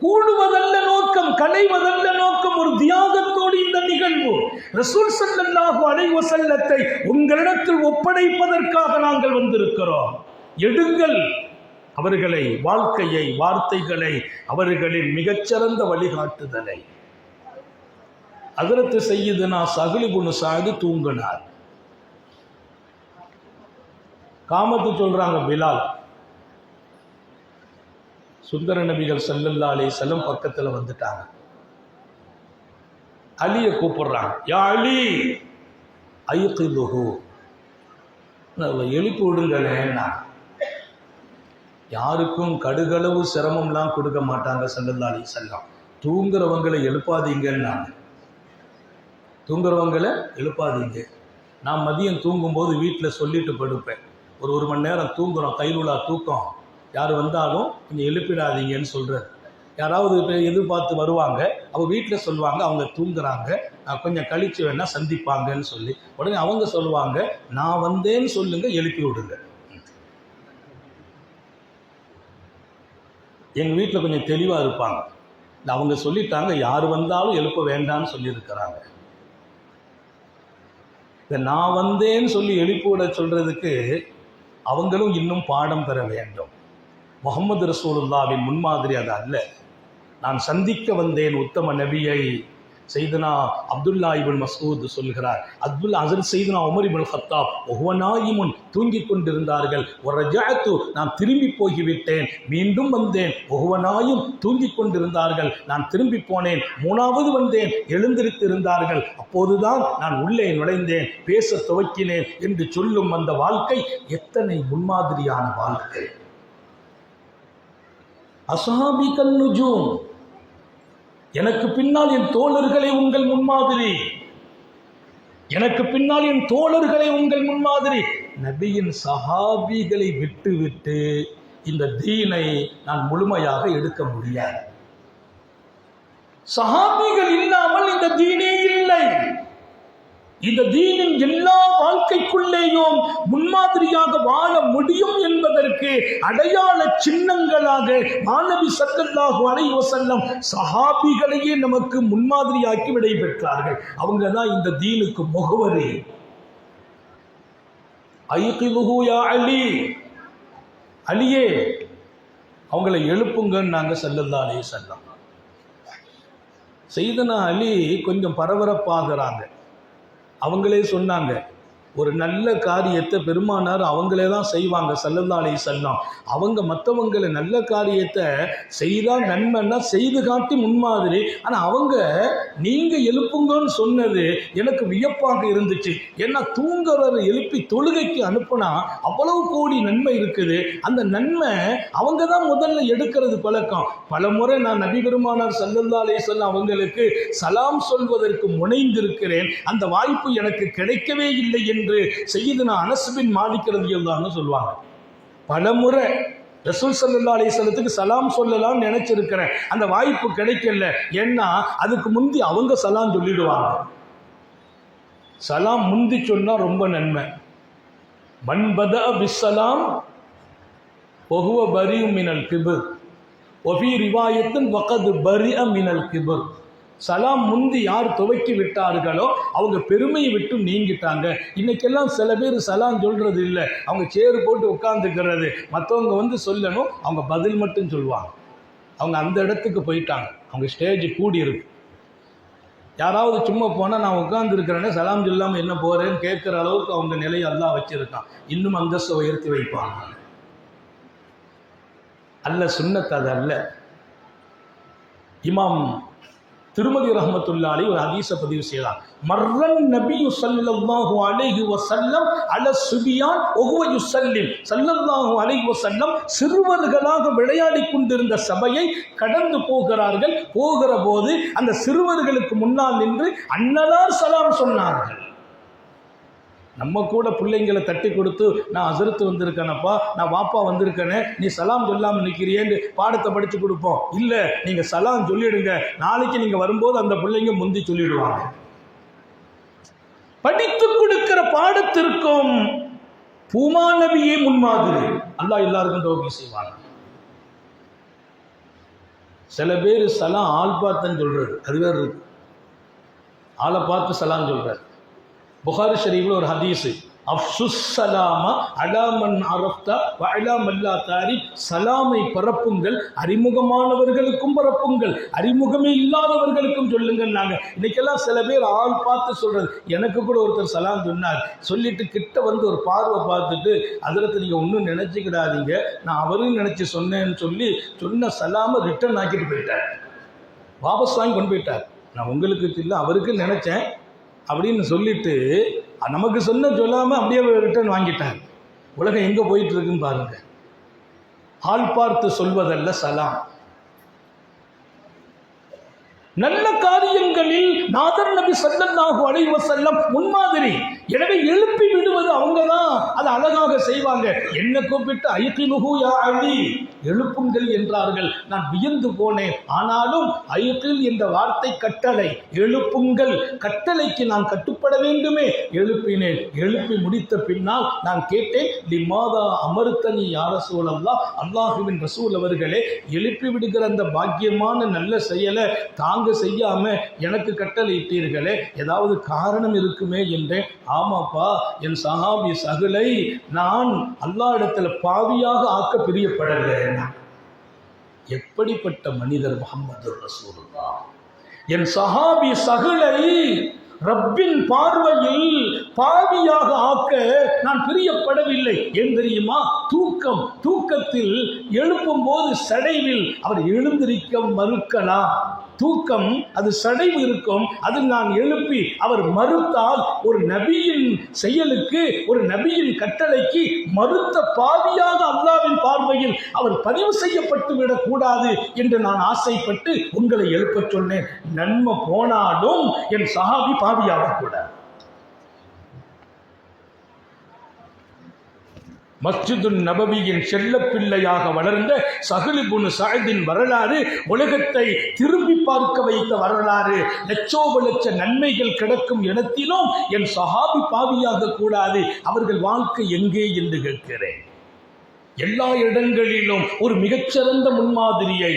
கூடுவதல்ல நோக்கம், களைவதல்ல நோக்கம். ஒரு தியாகத்தோடு இந்த நிகழ்வு ரசூல் ஸல்லல்லாஹு அலைஹி வஸல்லத்தை உங்களிடத்தில் ஒப்படைப்பதற்காக நாங்கள் வந்திருக்கிறோம். எடுங்கள் அவர்களை, வாழ்க்கையை, வார்த்தைகளை, அவர்களின் மிகச்சிறந்த வழிகாட்டுதலை. ஹஜ்ரத் சய்யிதுனா சஹ்ல் இப்னு சஅத் தூங்கினார். காமத்து சொல்றாங்க பிலால். சுந்தர நபிகள் ஸல்லல்லாஹு அலைஹி வஸல்லம் பக்கத்தில் வந்துட்டாங்க. அலியை கூப்பிடுறாங்க, யா அலி ஐகிதுஹு, எழுப்பி விடுங்களேன்னா. யாருக்கும் கடுகளவு சிரமம்லாம் கொடுக்க மாட்டாங்க ஸல்லல்லாஹு அலைஹி வஸல்லம். தூங்குறவங்களை எழுப்பாதீங்கன்னாங்க. தூங்குறவங்களை எழுப்பாதீங்க. நான் மதியம் தூங்கும்போது வீட்டில் சொல்லிட்டு படுப்பேன், ஒரு மணி நேரம் தூங்குறோம், கைலுலா தூக்கம், யார் வந்தாலும் கொஞ்சம் எழுப்பிடாதீங்கன்னு சொல்கிறார். யாராவது எதிர்பார்த்து வருவாங்க, அவள் வீட்டில் சொல்லுவாங்க அவங்க தூங்குறாங்க, கொஞ்சம் கழிச்சு வேணால் சந்திப்பாங்கன்னு சொல்லி. உடனே அவங்க சொல்லுவாங்க, நான் வந்தேன்னு சொல்லுங்க, எழுப்பி விடுங்க. எங்கள் வீட்டில் கொஞ்சம் தெளிவாக இருப்பாங்க. அவங்க சொல்லிட்டாங்க, யார் வந்தாலும் எழுப்ப வேண்டாம்னு சொல்லியிருக்கிறாங்க. இந்த நான் வந்தேன்னு சொல்லி எழுப்பி விட சொல்கிறதுக்கு அவங்களும் இன்னும் பாடம் பெற வேண்டும். முஹம்மது ரசூலுல்லாவின் முன்மாதிரி அது அல்ல. நான் சந்திக்க வந்தேன் உத்தம நபியை. செய்தனா அப்துல்லா இப்னு மஸ்ஊத் சொல்கிறார், ஹஸரத் செய்தனா உமர் இப்னு கத்தாப் ஒவ்வொனாயிமுன் தூங்கிக் கொண்டிருந்தார்கள். வரஜஅத்து நான் திரும்பி போய்விட்டேன், மீண்டும் வந்தேன். ஒவ்வொனாயும் தூங்கிக் கொண்டிருந்தார்கள், நான் திரும்பி போனேன். மூணாவது வந்தேன், எழுந்திருத்திருந்தார்கள். அப்போதுதான் நான் உள்ளே நுழைந்தேன், பேச துவக்கினேன் என்று சொல்லும் அந்த வாழ்க்கை எத்தனை முன்மாதிரியான வாழ்க்கை. அஸ்ஹாபி கன்னுஜூம், எனக்கு பின்னால் என் தோழர்களே உங்கள் முன்மாதிரி, எனக்கு பின்னால் என் தோழர்களே உங்கள் முன்மாதிரி. நபியின் சஹாபிகளை விட்டு இந்த தீனை நான் முழுமையாக எடுக்க முடியாது. சஹாபிகள் இல்லாமல் இந்த தீனே இல்லை. இந்த தீனின் எல்லா வாழ்க்கைக்குள்ளேயும் முன்மாதிரியாக வாழ முடியும் என்பதற்கு அடையாள சின்னங்களாக மாநபி ஸல்லல்லாஹு அலைஹி வஸல்லம் சஹாபிகளையே நமக்கு முன்மாதிரியாக்கி விடைபெற்றார்கள். அவங்க தான் இந்த தீனுக்கு முகவரி. ஐகிதுஹு யா அலி, அலியே அவங்களை எழுப்புங்கன்னு நாங்கள் ஸல்லல்லாஹு அலைஹி வஸல்லம். செய்தனா அலி கொஞ்சம் பரபரப்பாகிறாங்க. அவங்களே சொன்னாங்க, ஒரு நல்ல காரியத்தை பெருமானார் அவங்களே தான் செய்வாங்க ஸல்லல்லாஹு அலைஹி வஸல்லம். அவங்க மற்றவங்களை நல்ல காரியத்தை செய்தால் நன்மைன்னா செய்து காட்டி முன்மாதிரி. ஆனால் அவங்க நீங்கள் எழுப்புங்கன்னு சொன்னது எனக்கு வியப்பாக இருந்துச்சு. ஏன்னா தூங்குறவரை எழுப்பி தொழுகைக்கு அனுப்புனா அவ்வளவு கோடி நன்மை இருக்குது. அந்த நன்மை அவங்க தான் முதல்ல எடுக்கிறது பழக்கம். பல முறை நான் நபி பெருமானார் ஸல்லல்லாஹு அலைஹி வஸல்லம் அவங்களுக்கு சலாம் சொல்வதற்கு முனைந்திருக்கிறேன், அந்த வாய்ப்பு எனக்கு கிடைக்கவே இல்லை என்று சய்யிதுனா அனஸ் பின் மாலிக் ரலியல்லாஹு அன்ஹு சொல்வாங்க. பலமுறை ரசூல் ஸல்லல்லாஹு அலைஹி வஸல்லத்துக்கு சலாம் சொல்லலாம்னு நினைச்சிருக்கிறேன், அந்த வாய்ப்பு கிடைக்கல. ஏன்னா அதுக்கு முந்தி அவங்க சலாம் சொல்லிடுவாங்க. சலாம் முந்தி சொன்னா ரொம்ப நன்மை. மன் பதஅ பிஸ்ஸலாம் வஹுவ பரீஉ மினல் கிப்ர் வஃபீ ரிவாயத்தின் வகத் பரிஅ மினல் கிப்ர். சலாம் முந்தி யார் துவக்கி விட்டார்களோ அவங்க பெருமையை விட்டு நீங்கிட்டாங்க. இன்னைக்கெல்லாம் சில பேர் சலாம் சொல்றது இல்லை, அவங்க சேரு போட்டு உட்காந்துக்கிறது. மற்றவங்க வந்து சொல்லணும், அவங்க பதில் மட்டும் சொல்லுவாங்க. அவங்க அந்த இடத்துக்கு போயிட்டாங்க, அவங்க ஸ்டேஜ் கூடி இருக்கு. யாராவது சும்மா போனால் நான் உட்காந்துருக்கிறேன்னு சலாம் சொல்லாமல் என்ன போகிறேன்னு கேட்குற அளவுக்கு அவங்க நிலையை அல்லாஹ் வச்சிருக்கான். இன்னும் அந்தஸ்தை உயர்த்தி வைப்பாங்க. அல்ல சுன்னத் அது அல்ல. இமாம் திருமதி ரஹ்மத்துல்லாஹி அலைஹி ஒரு ஹதீஸை பதிவு செய்தார். மர்ரன் நபியு ஸல்லல்லாஹு அலைஹி வஸல்லம் அல சுபியான் வஹுவ யுஸல்லிம். ஸல்லல்லாஹு அலைஹி வஸல்லம் சிறுவர்களாக விளையாடி கொண்டிருந்த சபையை கடந்து போகிறார்கள். போகிற போது அந்த சிறுவர்களுக்கு முன்னால் நின்று அன்னலார் சலாம் சொன்னார்கள். நம்ம கூட பிள்ளைங்களை தட்டி கொடுத்து, நான் ஹஸரத் வந்திருக்கேனப்பா, நான் வாப்பா வந்திருக்கேனே, நீ சலாம் சொல்லாமல் நிற்கிறியேன்னு பாடத்தை படித்து கொடுப்போம். இல்லை, நீங்கள் சலாம் சொல்லிடுங்க, நாளைக்கு நீங்கள் வரும்போது அந்த பிள்ளைங்க முந்தி சொல்லிடுவாங்க. படித்து கொடுக்கிற பாடத்திற்கும் பூமா நபியே முன்மாதிரி. அல்லாஹ் எல்லாருக்கும் தௌஃபீக் செய்வாங்க. சில பேர் சலாம் ஆள் பார்த்தன்னு சொல்றது, அது வேறு இருக்கு. ஆளை பார்த்து சலாம் சொல்றாரு. புகாரி ஷரீஃபில் ஒரு ஹதீஸு, அஃப்சுஸ் சலாமா அலாமன் அரஃப்தா வ அலா மல்லா தாரிக். சலாமை பரப்புங்கள், அறிமுகமானவர்களுக்கும் பரப்புங்கள், அறிமுகமே இல்லாதவர்களுக்கும் சொல்லுங்கள். நாங்கள் இன்னைக்கெல்லாம் சில பேர் ஆள் பார்த்து சொல்கிறது. எனக்கு கூட ஒருத்தர் சலாம் சொன்னார். சொல்லிட்டு கிட்ட வந்து ஒரு பார்வை பார்த்துட்டு, அதில் நீங்கள் ஒன்றும் நினச்சிக்கிடாதீங்க, நான் அவரும் நினச்சி சொன்னேன்னு சொல்லி சொன்ன சலாமை ரிட்டர்ன் ஆக்கிட்டு போயிட்டார். வாபஸ் வாங்கி கொண்டு போயிட்டார். நான் உங்களுக்கு இல்லை அவருக்கு நினச்சேன் அப்படின்னு சொல்லிட்டு நமக்கு சொல்லாமல் அப்படியே ரிட்டர்ன் வாங்கிட்டாங்க. உலகம் எங்கே போயிட்டு இருக்குன்னு பாருங்க. ஆள் பார்த்து சொல்வதல்ல சலாம். நல்ல காரியங்களில் நாதர் நபி ஸல்லல்லாஹு அலைஹி வஸல்லம் முன்மாதிரி. எனவே எழுப்பி விடுவது அவங்க தான் அதை அழகாக செய்வாங்க. என்ன கூப்பிட்டு ஐகினுஹு யா அலி, எழுப்புங்கள் என்றார்கள். நான் வியந்து போனேன். ஆனாலும் ஐகில் என்ற வார்த்தை கட்டளை, எழுப்புங்கள், கட்டளைக்கு நான் கட்டுப்பட வேண்டுமே. எழுப்பினேன். எழுப்பி முடித்த பின்னால் நான் கேட்டேன், லிமாதா அமர்த்தனி யா ரசூலல்லாஹ், அல்லாஹுவின் ரசூல் அவர்களே, எழுப்பி விடுகிற அந்த பாக்கியமான நல்ல செயலை தாங்க செய்யாம எனக்கு கட்டளை இட்டீர்களே, ஏதாவது காரணம் இருக்குமே என்றேன். ஆமாப்பா, என் சஹாபி சகுலை நான் அல்லாஹ் இடத்துல பாவியாக ஆக்க பிரியப்படலை. எப்படிப்பட்ட மனிதர் முஹம்மது ரசூலுல்லாஹ்! என் சஹாபி சகுலை ரப்பின் பார்வையில் பாவியாக ஆக்க நான் பிரியப்படவில்லை. ஏன் தெரியுமா? தூக்கத்தில் எழுப்பும் போது சடைவில் அவர் எழுந்திருக்க மறுக்கலாம். தூக்கம் அது சடைவு இருக்கும். அதில் நான் எழுப்பி அவர் மறுத்தால் ஒரு நபியின் செயலுக்கு, ஒரு நபியின் கட்டளைக்கு மறுத்த பாவியாக அல்லாஹ்வின் பார்வையில் அவர் பதிவு செய்யப்பட்டு விடக்கூடாது என்று நான் ஆசைப்பட்டு உங்களை எழுப்ப சொன்னேன். நன்மை போனாலும் என் சஹாபி பாவியாக கூடாது. மஸ்ஜிது நபவியின் செல்லப்பிள்ளையாக வளர்ந்த சஹ்ல் இப்னு சஅதின் வரலாறு உலகத்தை திரும்பி பார்க்க வைத்த வரலாறு. லட்சோப லட்ச நன்மைகள் கிடக்கும் இடத்திலும் என் சஹாபி பாவியாக கூடாது. அவர்கள் வாழ்க்கை எங்கே என்று கேட்கிறேன். எல்லா இடங்களிலும் ஒரு மிகச்சிறந்த முன்மாதிரியை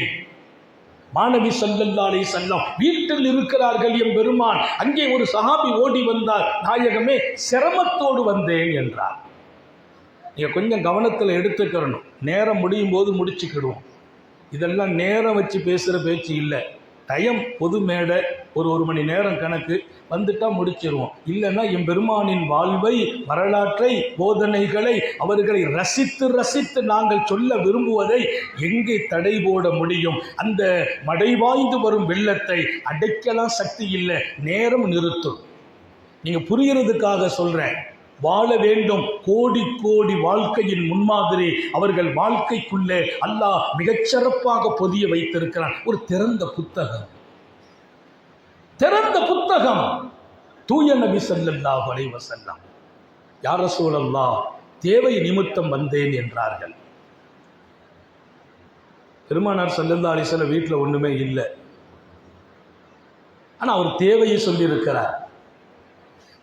மாணவி ஸல்லல்லாஹு அலைஹி வஸல்லம் வீட்டில் இருக்கிறார்கள் என் பெருமான். அங்கே ஒரு சஹாபி ஓடி வந்தார். நாயகமே, சிரமத்தோடு வந்தேன் என்றார். நீங்கள் கொஞ்சம் கவனத்தில் எடுத்துக்கிறணும். நேரம் முடியும் போது முடிச்சுக்கிடுவோம். இதெல்லாம் நேரம் வச்சு பேசுகிற பேச்சு இல்லை. டைம் பொது மேடை, ஒரு மணி நேரம் கணக்கு வந்துட்டால் முடிச்சிருவோம். இல்லைன்னா என் பெருமானின் வாழ்வை, வரலாற்றை, போதனைகளை, அவர்களை ரசித்து நாங்கள் சொல்ல விரும்புவதை எங்கே தடை போட முடியும்? அந்த மடைவாய்ந்து வரும் வெள்ளத்தை அடைக்கலாம் சக்தி இல்லை. நேரம் நிறுத்தும். நீங்கள் புரிகிறதுக்காக சொல்கிறேன். வாழ வேண்டும். கோடி கோடி வாழ்க்கையின் முன்மாதிரி அவர்கள் வாழ்க்கைக்குள்ளே அல்லாஹ் மிகச்சிறப்பாக பொதிய வைத்திருக்கிறான். ஒரு திறந்த புத்தகம் தூய நபி ஸல்லல்லாஹு அலைஹி வஸல்லம். யா ரசூலல்லாஹ், தேவை நிமித்தம் வந்தேன் என்றார்கள். பெருமானார் ஸல்லல்லாஹு அலைஹி வஸல்லம் வீட்டில் ஒன்றுமே இல்லை. ஆனால் அவர் தேவையை சொல்லியிருக்கிறார்.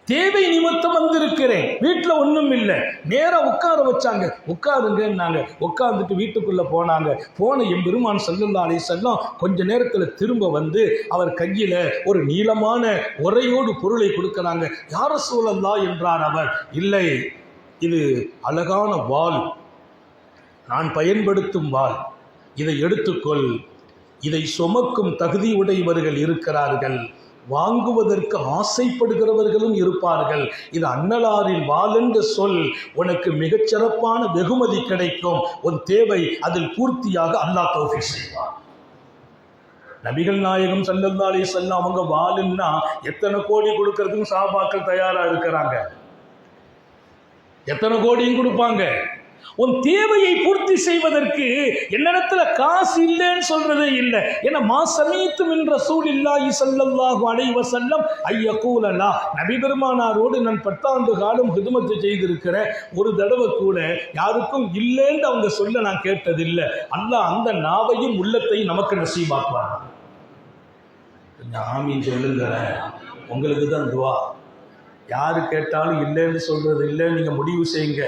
தேவை நிமித்தம் வந்திருக்கிறேன், வீட்டில் ஒன்றும் இல்லை. நேராக உட்கார வச்சாங்க. உட்காருங்கன்னாங்க. உட்கார்ந்துட்டு வீட்டுக்குள்ளே போனாங்க. போன என் பெருமான் ஸல்லல்லாஹு அலைஹி வஸல்லம் கொஞ்ச நேரத்தில் திரும்ப வந்து அவர் கையில் ஒரு நீளமான உரையோடு பொருளை கொடுக்கிறாங்க. யா ரசூலல்லாஹ் என்றார் அவர். இல்லை, இது அழகான வாள், நான் பயன்படுத்தும் வாள், இதை எடுத்துக்கொள். இதை சுமக்கும் தகுதி உடையவர்கள் இருக்கிறார்கள், வாங்குவதற்கு ஆசைப்படுகிறவர்களும் இருப்பார்கள். இது அன்னலாரின் வாளென்று சொல், உனக்கு மிகச்சிறப்பான வெகுமதி கிடைக்கும். உன் தேவை அதில் பூர்த்தியாக அல்லாஹ் தௌஃபீக் செய்வார். நபிகள் நாயகம் ஸல்லல்லாஹு அலைஹி வஸல்லம் அவங்க வாளுன்னா எத்தனை கோடி கொடுக்கறதுக்கும் சஹாபாக்கள் தயாராக இருக்கிறாங்க. எத்தனை கோடியும் கொடுப்பாங்க. உன் தேவையை பூர்த்தி செய்வதற்கு என்னிடத்துல காசு இல்லைன்னு சொல்றதே இல்லை. ஏன்னா மா சமீத்து மின் ரசூலில்லாஹி ஸல்லல்லாஹு அலைஹி வஸல்லம் ஐயகூலலா, நபி பெருமானாரோடு நான் 10 ஆண்டு காலம் ஹிதுமத்து செய்திருக்கிறேன். ஒரு தடவை கூட யாருக்கும் இல்லைன்னு அவங்க சொல்ல நான் கேட்டதில்லை. அல்லாஹ் அந்த நாவையும் உள்ளத்தையும் நமக்கு நசீபாக்குவார். கொஞ்சம் ஆமீன் சொல்லுங்க. உங்களுக்கு தான் துவா. யாரு கேட்டாலும் இல்லைன்னு சொல்றது இல்லைன்னு நீங்க முடிவு செய்யுங்க.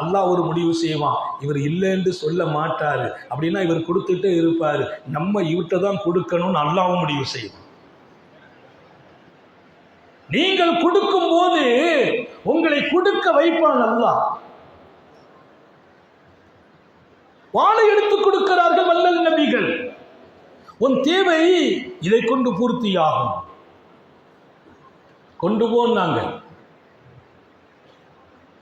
அல்லாஹ் ஒரு முடிவு செய்வான். இவர் இல்லைன்னு சொல்ல மாட்டார் அப்படின்னா இவர் கொடுத்துட்டே இருப்பார். நம்ம இவர்கிட்ட தான் கொடுக்கணும்னு அல்லாஹ்வும் முடிவு செய்வான். நீங்கள் கொடுக்கும் போது உங்களை கொடுக்க வைப்பான் அல்லாஹ். வாளை எடுத்து கொடுக்கிறார்கள் வல்லல் நபிகள். உன் தேவை இதை கொண்டு பூர்த்தியாகும், கொண்டு போனாங்க.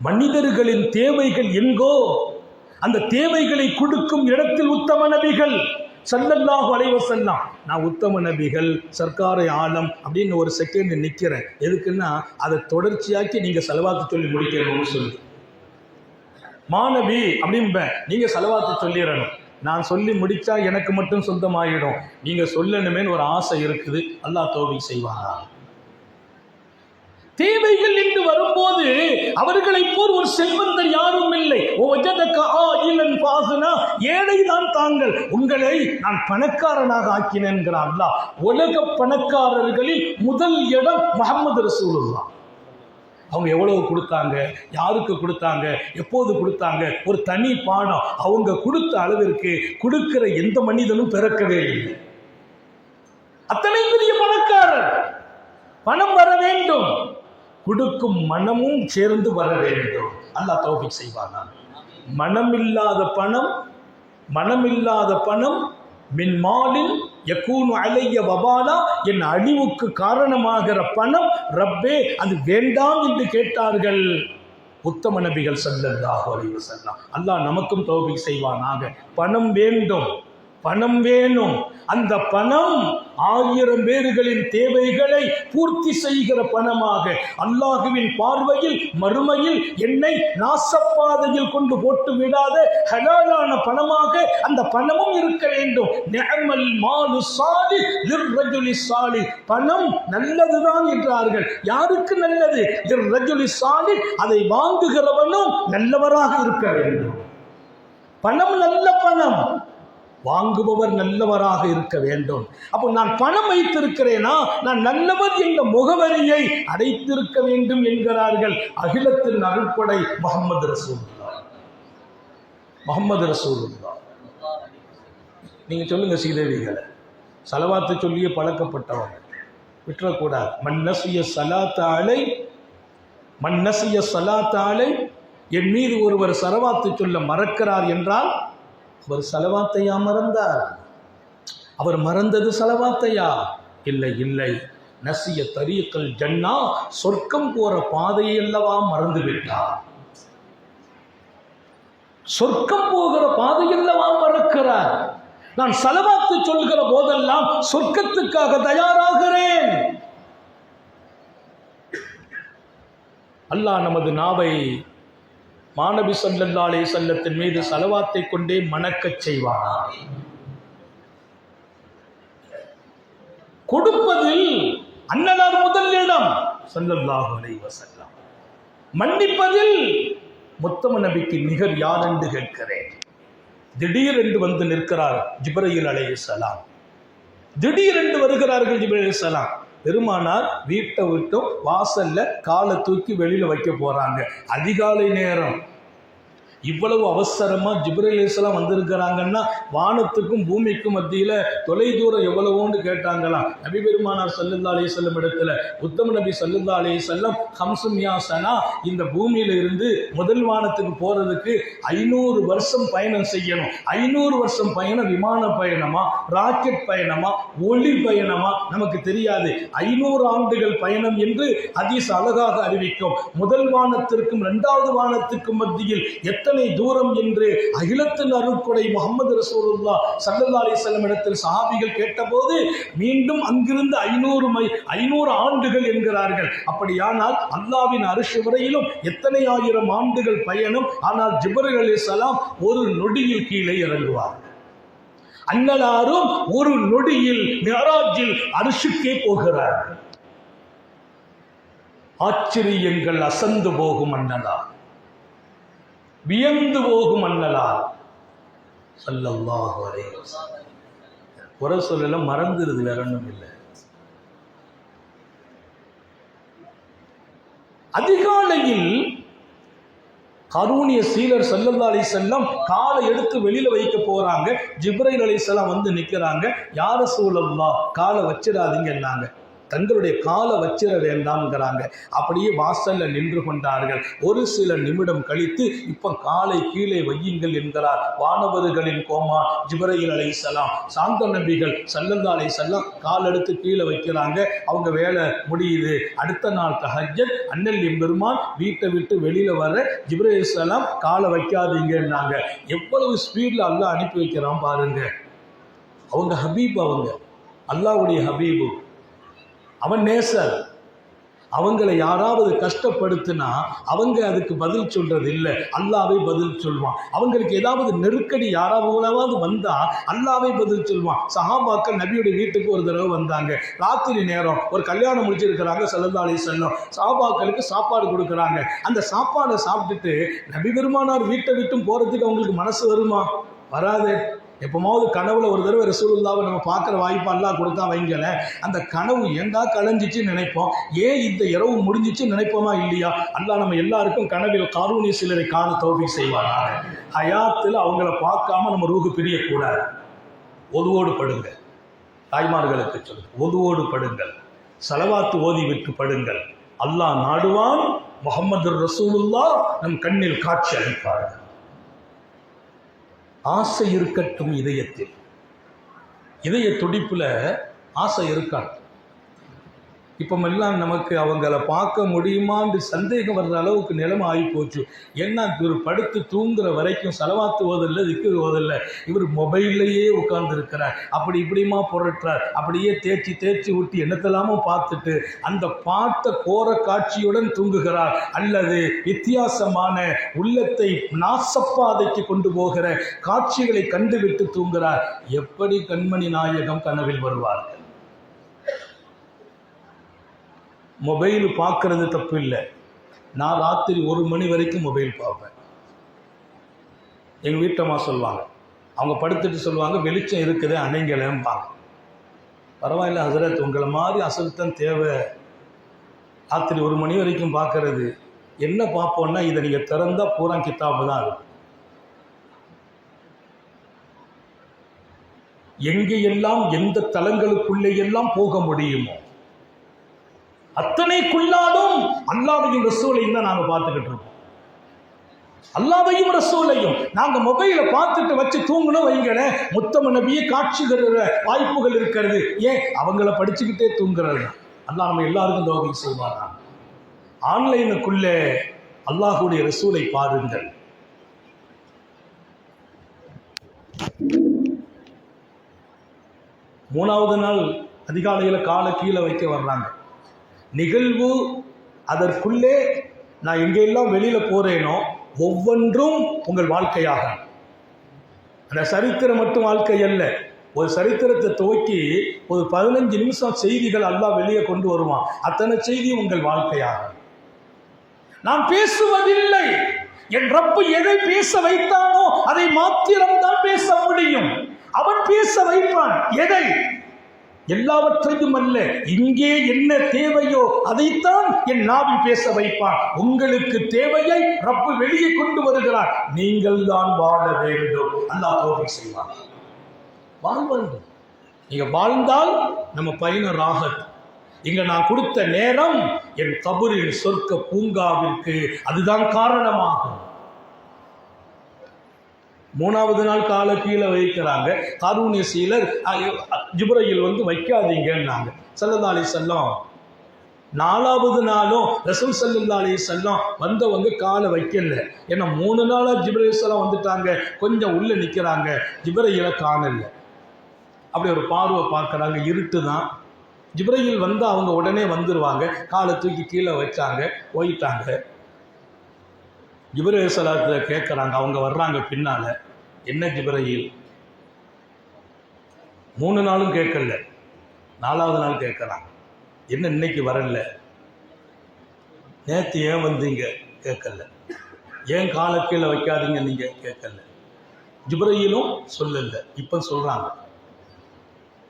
மனிதர்களின் தேவைகள் எங்கோ அந்த தேவைகளை கொடுக்கும் இடத்தில் உத்தம நபிகள் ஸல்லல்லாஹு அலைஹி வஸல்லம். நான் உத்தம நபிகள் சர்க்காரை ஆலம் அப்படின்னு ஒரு செகண்ட் நிற்கிறேன். எதுக்குன்னா அதை தொடர்ச்சியாக்கி நீங்கள் செலவாத்து சொல்லி முடிக்கணும்னு சொல்லி. மாநபி அப்படின்ப நீங்கள் செலவாத்து சொல்லிடணும். நான் சொல்லி முடிச்சா எனக்கு மட்டும் சொந்தமாயிடும், நீங்க சொல்லணுமேன்னு ஒரு ஆசை இருக்குது. அல்லாஹ் தௌஃபீக் செய்வாரா? தேவைகள் என்று வரும்போது அவர்களை போல் ஒரு செல்வந்தர் யாரும் இல்லை. ஏழைதான் தாங்கள், உங்களை நான் பணக்காரனாக ஆக்கினேன் என்கிறான் அல்லாஹ். உலக பணக்காரர்களில் முதல் இடம் முஹம்மது ரசூலுல்லாஹ். அவங்க எவ்வளவு கொடுத்தாங்க, யாருக்கு கொடுத்தாங்க, எப்போது கொடுத்தாங்க, ஒரு தனி பாடம். அவங்க கொடுத்த அளவிற்கு கொடுக்கிற எந்த மனிதனும் பிறக்கவே இல்லை. அத்தனை பெரிய பணக்காரர். பணம் வர வேண்டும், கொடுக்கும் மனமும் சேர்ந்து வர வேண்டும். அல்லாஹ் தௌஃபீக் செய்வானா? மனமில்லாத பணம் மின் மாலின் யகூனு அலைய வபாலா, என் அழிவுக்கு காரணமாகிற பணம் ரப்பே அது வேண்டாம் என்று கேட்டார்கள் உத்தம நபிகள் ஸல்லல்லாஹு அலைஹி வஸல்லம். அல்லாஹ் நமக்கும் தௌஃபீக் செய்வானாக. பணம் வேண்டும், பணம் வேணும். அந்த பணம் 1000 பேர்களின் தேவைகளை பூர்த்தி செய்கிற பணமாக, அல்லாஹுவின் பார்வையில் மறுமையில் என்னை நாசப்பாதையில் கொண்டு போட்டு விடாத ஹலாலான பணமாக அந்த பணமும் இருக்க வேண்டும். நிஅமல் மாலு ஸாலிஹ் லிர்ரஜுலி ஸாலிஹ். பணம் நல்லதுதான் என்றார்கள். யாருக்கு நல்லது? லிர்ரஜுலி ஸாலிஹ். அதை வாங்குகிறவனும் நல்லவராக இருக்க வேண்டும். பணம் நல்ல பணம், வாங்குபவர் நல்லவராக இருக்க வேண்டும். அப்போ நான் பணம் வைத்திருக்கிறேனா, நான் நல்லவர் என்ற முகவரியை அடைத்திருக்க வேண்டும் என்கிறார்கள் அகிலத்தின் அருட்படை முஹம்மது ரசூலுல்லாஹ். முஹம்மது ரசூலுல்லாஹ். நீங்க சொல்லுங்க சீதேவிகளை, ஸலவாத்து சொல்லியே பழக்கப்பட்டவங்க, விட்டுறக்கூடாது. மன்னசிய ஸலாத்த அலை, என் மீது ஒருவர் ஸலவாத்து சொல்ல மறக்கிறார் என்றால் அவர் ஸலவாத்தையா மறந்தார்? அவர் மறந்தது ஸலவாத்தையா? இல்லை. நசிய தரீக்கல் ஜன்னா, சொர்க்கம் போற பாதையை அல்லவா மறந்து விட்டார். சொர்க்கம் போகிற பாதையல்லவா மறக்கிறார். நான் ஸலவாத்து சொல்கிற போதெல்லாம் சொர்க்கத்துக்காக தயாராகிறேன். அல்லாஹ் நமது நாவை மாநபி ஸல்லல்லாஹு அலைஹி வஸல்லத்தின் மீது ஸலவாத்தை கொண்டே மணக்கச் செய்வார். கொடுப்பதில் அன்னலார் முதலிடம் ஸல்லல்லாஹு அலைஹி வஸல்லம். மன்னிப்பதில் முத்தம நபிக்கு நிகர் யார் என்று கேட்கிறேன். திடீரென்று வந்து நிற்கிறார் ஜிப்ரீல் அலைஹிஸ்ஸலாம். திடீரென்று வருகிறார்கள் ஜிப்ரீல் அலைஹிஸ்ஸலாம். பெருமானார் வீட்டை விட்டும் வாசல்ல காலை தூக்கி வெளியில வைக்க போறாங்க. அதிகாலை நேரம். இவ்வளவு அவசரமா ஜிப்ரீல் அலைஹிஸ்ஸலாம் வந்திருக்கிறாங்கன்னா வானத்துக்கும் பூமிக்கும் மத்தியில தொலை தூரம் எவ்வளவோன்னு கேட்டாங்களாம். நபி பெருமானார் ஸல்லல்லாஹு அலைஹி வஸல்லம் இடத்துல உத்தம நபி ஸல்லல்லாஹு அலைஹி வஸல்லம் 500 சனா இந்த பூமியில இருந்து முதல் வானத்துக்கு போறதுக்கு 500 வருஷம் பயணம் செய்யணும். 500 வருஷம் பயணம் விமான பயணமா, ராக்கெட் பயணமா, ஒளி பயணமா நமக்கு தெரியாது. 500 ஆண்டுகள் பயணம் என்று ஹதீஸ் அழகாக அறிவிக்கும். முதல் வானத்திற்கும் 2வது வானத்திற்கும் மத்தியில் எத்தனை தூரம் என்று அகிலத்தின் அருட்கொடை முஹம்மது ரசூலுல்லாஹ் ஸல்லல்லாஹு அலைஹி வஸல்லம் இடத்தில் சஹாபிகள் கேட்டபோது மீண்டும் அங்கிருந்து 500 ஆண்டுகள் என்கிறார்கள். அப்படியானால் அல்லாஹ்வின் அர்ஷ் வரையிலும் எத்தனை ஆயிரம் ஆண்டுகள் பயணம். ஆனால் ஜிப்ரீல் அலைஹிஸ்ஸலாம் ஒரு நொடியில் கீழே இறங்குவார். அன்னலாரும் ஒரு நொடியில் மிஅராஜில் அர்ஷுக்கே போகிறார். ஆச்சரியங்கள் அசந்து போகும் அன்னலார், வியந்து போகும் அன்னலார் ஸல்லல்லாஹு அலைஹி வஸல்லம். குறை சொல்லல, மறந்துருது, வேற ஒன்றும் இல்லை. அதிகாலையில் கரூனிய சீலர் ஸல்லல்லாஹு அலைஹி வஸல்லம் காலை எடுத்து வெளியில வைக்க போறாங்க. ஜிப்ரீல் அலைஹிஸ்ஸலாம் வந்து நிற்கிறாங்க. யா ரசூலல்லாஹ், காலை வச்சிடாதீங்கன்னாங்க. தங்களுடைய காலை வச்சிட வேண்டாம்ங்கிறாங்க. அப்படியே வாசல்ல நின்று கொண்டார்கள். ஒரு சில நிமிடம் கழித்து இப்ப காலை கீழே வையுங்கள் என்கிறார் வானவர்களின் கோமா ஜிப்ரீல் அலைஹிஸ்ஸலாம். சாந்த நபிகள் ஸல்லல்லாஹு அலைஹி வஸல்லம் கால் எடுத்து கீழே வைக்கிறாங்க. அவங்க வேலை முடியுது. அடுத்த நாள் தஹஜ்ஜத். அண்ணல் எம்பெருமான் வீட்டை விட்டு வெளியில வர ஜிப்ரீல் அலைஹிஸ்ஸலாம் காலை வைக்காதீங்கன்னாங்க. எவ்வளவு ஸ்பீட்ல அல்லாஹ் அனுப்பி வைக்கிறான் பாருங்க. அவங்க ஹபீப், அவங்க அல்லாஹ்வுடைய ஹபீபு, அவன் நேசர். அவங்களை யாராவது கஷ்டப்படுத்தினா அவங்க அதுக்கு பதில் சொல்றது இல்லை, அல்லாவே பதில் சொல்வான். அவங்களுக்கு ஏதாவது நெருக்கடி யாராவது வந்தா அல்லாவே பதில் சொல்வான். சஹாபாக்கள் நபியுடைய வீட்டுக்கு ஒரு தடவை வந்தாங்க. ராத்திரி நேரம் ஒரு கல்யாணம் முடிச்சிருக்கிறாங்க. ஸல்லல்லாஹு அலைஹி வஸல்லம் சஹாபாக்களுக்கு சாப்பாடு கொடுக்குறாங்க. அந்த சாப்பாடை சாப்பிட்டுட்டு நபி பெருமானார் வீட்டை விட்டும் போறதுக்கு அவங்களுக்கு மனசு வருமா? வராது. எப்போமாவது கனவுல ஒரு தடவை ரசூலுல்லாவை நம்ம பார்க்குற வாய்ப்பு அல்லாஹ் கொடுத்தா வைங்கல, அந்த கனவு ஏண்டா கலைஞ்சிச்சுன்னு நினைப்போம். ஏன் இந்த இரவு முடிஞ்சிச்சுன்னு நினைப்போமா இல்லையா? அல்லாஹ் நம்ம எல்லாருக்கும் கனவில் காரூணி சிலரை காண தௌஃபீக் செய்வாங்க. ஹயாத்தில் அவங்கள பார்க்காம நம்ம ரூஹு பிரியக்கூடாது. ஒதுவோடு படுங்க. தாய்மார்களுக்கு சொல்லு, ஒதுவோடு படுங்கள், ஸலவாத்து ஓதி விட்டு படுங்கள். அல்லாஹ் நாடுவான், முஹம்மது ரசூலுல்லாஹ் நம் கண்ணில் காட்சி அளிப்பார்கள். ஆசை இருக்கட்டும் இதயத்தில். இதய துடிப்புல ஆசை இருக்காது. இப்பமெல்லாம் நமக்கு அவங்கள பார்க்க முடியுமான்னு சந்தேகம் வர்ற அளவுக்கு நிலைமை ஆகி போச்சு. என்ன இவர் படுத்து தூங்குற வரைக்கும் ஸலவாத்து ஓதல்ல, திக்ர் ஓதல்ல, இவர் மொபைல்லையே உட்கார்ந்து இருக்கிறார். அப்படி இப்படிமா புரட்டுறார். அப்படியே தேய்ச்சி ஊட்டி என்னத்தெல்லாமோ பார்த்துட்டு அந்த பாட்டை கோர காட்சியுடன் தூங்குகிறார். அல்லது வித்தியாசமான உள்ளத்தை நாசப்பாதைக்கு கொண்டு போகிற காட்சிகளை கண்டுவிட்டு தூங்குகிறார். எப்படி கண்மணி நாயகம் கனவில் வருவார்கள்? மொபைல் பார்க்கறது தப்பு இல்லை. நான் ராத்திரி 1 மணி வரைக்கும் மொபைல் பார்ப்பேன். எங்கள் வீட்டம்மா சொல்லுவாங்க, அவங்க படுத்துட்டு சொல்லுவாங்க, வெளிச்சம் இருக்குது அணைங்கலேம்பாங்க. பரவாயில்ல ஹசரத், உங்களை மாதிரி அசல்தான் தேவை. ராத்திரி 1 மணி வரைக்கும் பார்க்கறது என்ன பார்ப்போம்னா, இதை நீங்கள் திறந்தா பூரா கித்தாபு தான் இருக்கும். எங்கெல்லாம் எந்த தலங்களுக்குள்ளே எல்லாம் போக முடியுமோ அத்தனைக்குள்ளாலும் அல்லாஹ்வையும் ரசூலையும் தான் நாங்கள் பார்த்துக்கிட்டு இருக்கோம். அல்லாஹ்வையும் ரசூலையும் நாங்க மொபைலை பார்த்துட்டு வச்சு தூங்கணும் வைங்களே, முத்தம நபியை காட்சி தருகிற வாய்ப்புகள் இருக்கிறது. ஏன் அவங்கள படிச்சுக்கிட்டே தூங்குறது? அல்லாஹ் நம்ம எல்லாருக்கும் தௌஃபீக் செய்வானா? ஆன்லைனுக்குள்ளே அல்லாஹ்வுடைய ரசூலை பாருங்கள். மூணாவது நாள் அதிகாலையில் காலை கீழே வைக்க வர்றாங்க. நிகழ்வு அதற்குள்ளே நான் எங்கெல்லாம் வெளியில் போகிறேனோ ஒவ்வொன்றும் உங்கள் வாழ்க்கையாக. அந்த சரித்திரம் மட்டும் வாழ்க்கை அல்ல. ஒரு சரித்திரத்தை துவக்கி ஒரு 15 நிமிஷம் செய்திகள் அல்லாஹ் வெளியே கொண்டு வருவான். அத்தனை செய்தி உங்கள் வாழ்க்கையாக. நான் பேசுவதில்லை, என் ரப்பு எதை பேச வைத்தானோ அதை மாத்திரம்தான் பேச முடியும். அவன் பேச வைப்பான். எதை? எல்லாவற்றையும் அல்ல. இங்கே என்ன தேவையோ அதைத்தான் என் நாவி பேச வைப்பான். உங்களுக்கு தேவையை ரப்பு வெளியே கொண்டு வருகிறார். நீங்கள் தான் வாழ வேண்டும். அல்லாஹ் தௌஃபீக் செய்வான். வாழ வேண்டும். நீங்க வாழ்ந்தால் நம்ம பயண ராகத். இங்க நான் கொடுத்த நேரம் என் கபரில் சொர்க்க பூங்காவிற்கு அதுதான் காரணமாகும். மூணாவது நாள் காலை கீழே வைக்கிறாங்க. காரூணிய சீலர் ஜிப்ரீல் வந்து வைக்காதீங்கன்னாங்க. ஸல்லல்லாஹு அலைஹி வஸல்லம் 4வது நாளும் ரசூல் ஸல்லல்லாஹு அலைஹி வஸல்லம் வந்தவங்க காலை வைக்கல. ஏன்னா 3 நாளா ஜிப்ரீல் ஸலாம் வந்துட்டாங்க. கொஞ்சம் உள்ள நிற்கிறாங்க, ஜிப்ரீலை காணல. அப்படி ஒரு பார்வை பார்க்குறாங்க. இருட்டு தான். ஜிப்ரீல் வந்து அவங்க உடனே வந்துடுவாங்க. காலை தூக்கி கீழே வச்சாங்க, போயிட்டாங்க. ஜிப்ரீல் ஸலாத்தில் கேட்குறாங்க. அவங்க வர்றாங்க பின்னால். என்ன ஜிப்ரீல்? 3 நாளும் கேட்கல, 4வது நாள் கேட்குறாங்க. என்ன இன்னைக்கு வரல? நேற்று ஏன் வந்தீங்க? கேட்கல. ஏன் காலை கீழே வைக்காதீங்க நீங்கள்? கேட்கல. ஜிப்ரீலும் சொல்லல. இப்போ சொல்கிறாங்க,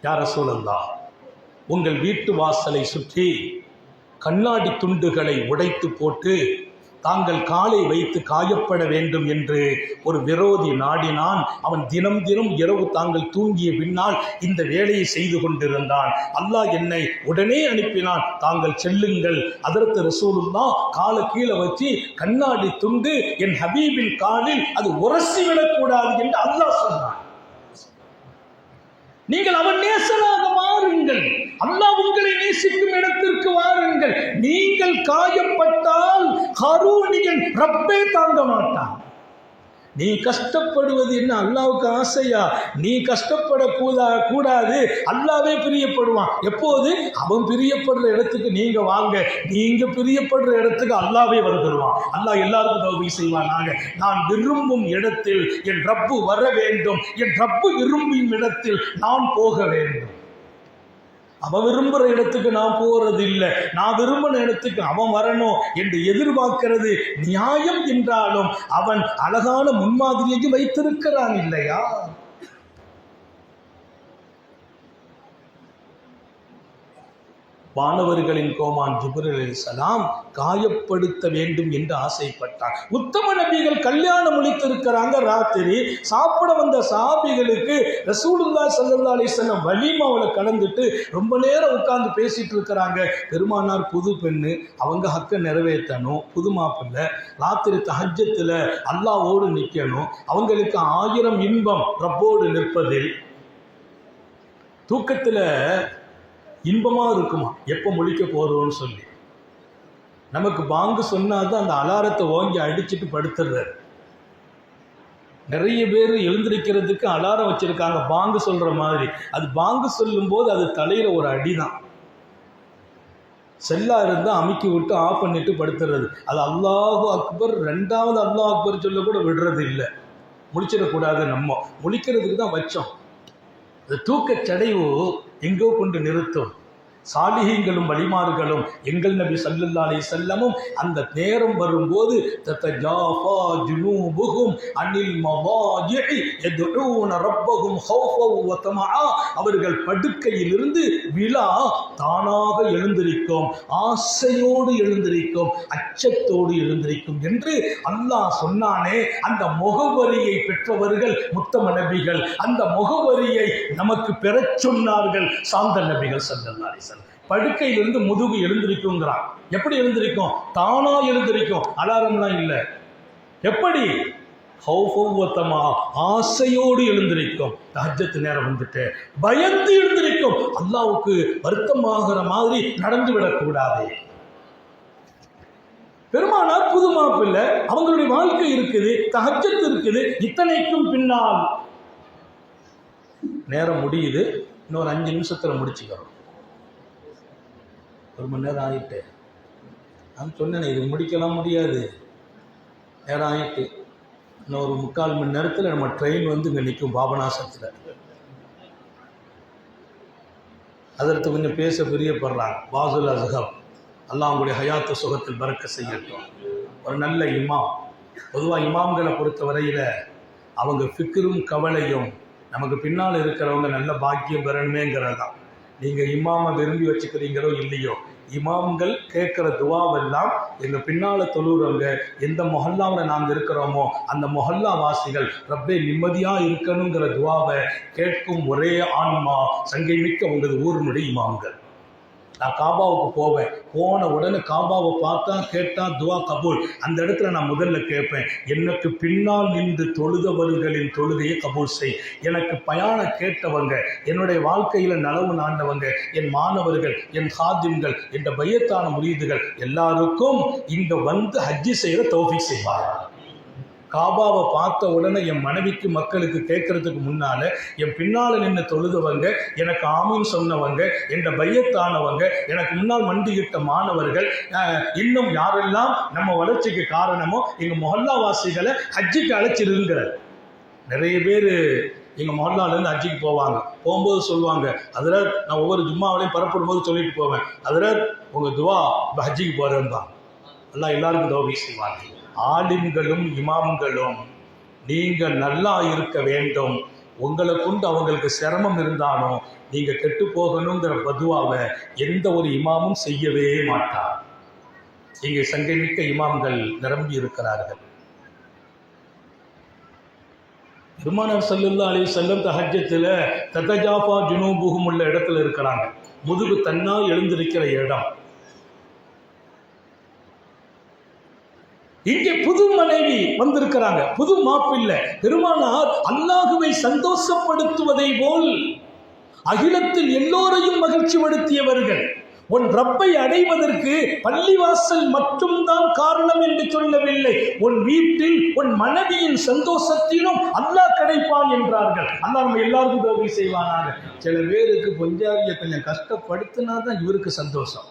யா ரசூலல்லாஹ், உங்கள் வீட்டு வாசலை சுற்றி கண்ணாடி துண்டுகளை உடைத்து போட்டு தாங்கள் காலை வைத்து காயப்பட வேண்டும் என்று ஒரு விரோதி நாடினான். அவன் தினம் தினம் இரவு தாங்கள் தூங்கிய பின்னால் இந்த வேலையை செய்து கொண்டிருந்தான். அல்லாஹ் என்னை உடனே அனுப்பினான். தாங்கள் செல்லுங்கள். ஹதரத் ரசூலுல்லாஹ் காலை கீழே வச்சு கண்ணாடி துண்டு என் ஹபீபின் காலில் அது உரசிவிடக்கூடாது என்று அல்லாஹ் சொன்னான். நீங்கள் அவன் நேசனாக மாறுங்கள். அல்லாஹ் உங்களை நேசிக்கும் இடத்திற்கு வாருங்கள். நீங்கள் காயப்பட்டால் ஹாரூனியன் ரப்பே தாங்க மாட்டான். நீ கஷ்டப்படுவது என்ன அல்லாவுக்கு ஆசையா? நீ கஷ்டப்படக்கூடாது. அல்லாவே பிரியப்படுவான். எப்போது? அவன் பிரியப்படுற இடத்துக்கு நீங்க வாங்க, நீங்க பிரியப்படுற இடத்துக்கு அல்லாவே வந்துடுவான். அல்லாஹ் எல்லாருக்கும் தௌபீக் செய்வானாக. நான் விரும்பும் இடத்தில் என் ரப்பு வர வேண்டும், என் ரப்பு விரும்பும் இடத்தில் நான் போக வேண்டும். அவன் விரும்புகிற இடத்துக்கு நான் போறது இல்லை, நான் விரும்பின இடத்துக்கு அவன் வரணும் என்று எதிர்பார்க்கிறது நியாயம் என்றாலும் அவன் அழகான முன்மாதிரியையும் வைத்திருக்கிறான் இல்லையா? வானவர்களின் கோமான் ஜிப்ரீல் அலைஹிஸ்ஸலாம் காயப்படுத்த வேண்டும் என்று ஆசைப்பட்டார். உத்தம நபிகள் கல்யாணம் முடித்திருக்கிறாங்க. ராத்திரி சாப்பிட வந்த சஹாபிகளுக்கு ரசூலுல்லாஹி ஸல்லல்லாஹு அலைஹி வஸல்லம் வலீமாவில் கலந்துட்டு ரொம்ப நேரம் உட்கார்ந்து பேசிட்டு இருக்கிறாங்க. பெருமானார் புது பெண்ணு, அவங்க ஹக்கை நிறைவேற்றணும், புது மாப்பிள்ளை, ராத்திரி தஹஜ்ஜத்தில் அல்லாஹ்வோடு நிற்கணும். அவங்களுக்கு 1000 இன்பம் ரப்போடு நிற்பதில். தூக்கத்தில் இன்பமாக இருக்குமா எப்போ முழிக்க போகிறோன்னு சொல்லி. நமக்கு பாங்கு சொன்னாதான் அந்த அலாரத்தை ஓங்கி அடிச்சுட்டு படுத்துடுறாரு. நிறைய பேர் எழுந்திருக்கிறதுக்கு அலாரம் வச்சுருக்காங்க பாங்கு சொல்கிற மாதிரி. அது பாங்கு சொல்லும்போது அது தலையில் ஒரு அடி தான். செல்லாக இருந்தால் அமுக்கி விட்டு ஆஃப் பண்ணிட்டு படுத்துறது. அது அல்லாஹு அக்பர், 2வது அல்லாஹ் அக்பர் சொல்ல கூட விடுறது இல்லை. முழிச்சிடக்கூடாது. நம்ம முழிக்கிறதுக்கு தான் வச்சோம். அந்த தூக்க சடைவு எங்கோ கொண்டு நிறுத்தும். சாலிஹீங்களும் வலிமார்களும் எங்கள் நபி ஸல்லல்லாஹு அலைஹி வஸல்லமும் அந்த நேரம் வரும்போது ததஜாஃபா ஜுனூபுஹும் அனில் மவாஜிஇ யதுஊன ரப்பஹும் ஹௌஃபன் வ தமஆ, அவர்கள் படுக்கையிலிருந்து விழா தானாக எழுந்திருக்கும், ஆசையோடு எழுந்திருக்கும், அச்சத்தோடு எழுந்திருக்கும் என்று அல்லாஹ் சொன்னானே. அந்த முகவரியை பெற்றவர்கள் முத்தம நபிகள். அந்த முகவரியை நமக்கு பெறச் சொன்னார்கள் சாந்த நபிகள் ஸல்லல்லாஹு அலைஹி வஸல்லம். படுக்கையிலிருந்து முதுகு எழுந்திருக்குங்கிறான். எப்படி எழுந்திருக்கும்? தானா எழுந்திருக்கும், அலாரம்லாம் இல்லை. எப்படி? ஆசையோடு எழுந்திருக்கும். தஹஜ்ஜத் நேரம் வந்துட்டு பயந்து எழுந்திருக்கும். அல்லாஹ்வுக்கு வருத்தமாகிற மாதிரி நடந்து விடக்கூடாது. பெருமானார் புது மாப்பிள்ளை, அவங்களுடைய வாழ்க்கை இருக்குது, தஹஜ்ஜத் இருக்குது. இத்தனைக்கும் பின்னால் நேரம் முடியுது, இன்னொரு 5 நிமிஷத்தில் முடிச்சுக்கிறோம். 1 மணி நேரம் ஆகிட்டு நான் சொன்னேன், இது முடிக்கலாம் முடியாது, நேரம் ஆகிட்டு. இன்னொரு 3/4 மணி நேரத்தில் நம்ம ட்ரெயின் வந்து இங்கே நிற்கும் பாபநாசத்தில். அதற்கு கொஞ்சம் பேச பிரியப்படுறாங்க. வாசுல் அஸ்ஹப், அல்லாஹ் அவங்களுடைய ஹயாத்து சுகத்தில் பறக்க செய்யட்டும். ஒரு நல்ல இமாம். பொதுவாக இமாம்களை பொறுத்த வரையில் அவங்க ஃபிக்ரும் கவலையும் நமக்கு பின்னால் இருக்கிறவங்க நல்ல பாக்கியம் பெறணுமேங்கிறது தான். நீங்கள் இமாமை விரும்பி வச்சுக்கிறீங்களோ இல்லையோ, இமாம்கள் கேட்குற துவாவெல்லாம் எங்கள் பின்னால் தொழுறவங்க எந்த மொஹல்லாவில் நாங்கள் இருக்கிறோமோ அந்த மொஹல்லா வாசிகள் ரப்பே நிம்மதியாக இருக்கணுங்கிற துவாவை கேட்கும் ஒரே ஆன்மா சங்கை மிக்க உங்கள் ஊரினுடைய இமாம்கள். நான் காபாவுக்கு போவேன், போன உடனே காபாவை பார்த்தா கேட்டா துவா கபூல். அந்த இடத்துல நான் முதல்ல கேட்பேன், எனக்கு பின்னால் நின்று தொழுதவர்களின் தொழுகையை கபூல் செய். எனக்கு பயானம் கேட்டவங்க, என்னுடைய வாழ்க்கையில் நலவு நாண்டவங்க, என் மாணவர்கள், என் ஹாதிம்கள், என்ற பையத்தான முரீதுகள் எல்லாருக்கும் இங்கே வந்து ஹஜ்ஜி செய்கிற தௌஃபீக் செய்வார். காபாவை பார்த்த உடனே என் மனைவிக்கு மக்களுக்கு கேட்கறதுக்கு முன்னால் என் பின்னால் நின்று தொழுதவங்க, எனக்கு ஆமீன் சொன்னவங்க, என்ற பையத்தானவங்க, எனக்கு முன்னால் மண்டியிட்ட மாணவர்கள், இன்னும் யாரெல்லாம் நம்ம வளர்ச்சிக்கு காரணமோ எங்கள் மொஹல்லாவாசிகளை ஹஜ்ஜிக்கு அழைச்சிருங்கிறார். நிறைய பேர் எங்கள் மொஹல்லாலேருந்து ஹஜ்ஜிக்கு போவாங்க. போகும்போது சொல்லுவாங்க, அதில் நான் ஒவ்வொரு ஜும்மாவிலையும் பரப்படும் போது சொல்லிட்டு போவேன், அதில் உங்கள் துவா இப்போ ஹஜ்ஜிக்கு போகிறேன் தான். எல்லாம் எல்லாருக்கும் தௌபீக் செய்வாங்க. ஆலிம்களும் இமாம்களும் நீங்கள் நல்லா இருக்க வேண்டும். உங்களை கொண்டு அவங்களுக்கு சிரமம் இருந்தாலும் நீங்கள் கெட்டு போகணுங்கிற பதுவாவை எந்த ஒரு இமாமும் செய்யவே மாட்டார். இங்கே சங்கைமிக்க இமாம்கள் நிரம்பி இருக்கிறார்கள். பெருமானார் ஸல்லல்லாஹு அலைஹி வஸல்லம் தஹஜ்ஜத்தில் ததஜாஃபா ஜுனூபுஹும் உள்ள இடத்துல இருக்கிறாங்க. முதுகு தன்னா எழுந்திருக்கிற இடம். இங்கே புது மனைவி வந்திருக்கிறாங்க, புது மாப்பிள்ளை. பெருமானார் அல்லாஹுவை சந்தோஷப்படுத்துவதை போல் அகிலத்தில் எல்லோரையும் மகிழ்ச்சி படுத்தியவர்கள். உன் ரப்பை அடைவதற்கு பள்ளிவாசல் மட்டும்தான் காரணம் என்று சொல்லவில்லை. உன் வீட்டில் உன் மனைவியின் சந்தோஷத்திலும் அல்லாஹ் கிடைப்பான் என்றார்கள். அல்லாஹ் நம்ம எல்லாருக்கும் உதவி செய்வானாக. சில பேருக்கு பொஞ்சாதியை கொஞ்சம் கஷ்டப்படுத்தினாதான் இவருக்கு சந்தோஷம்.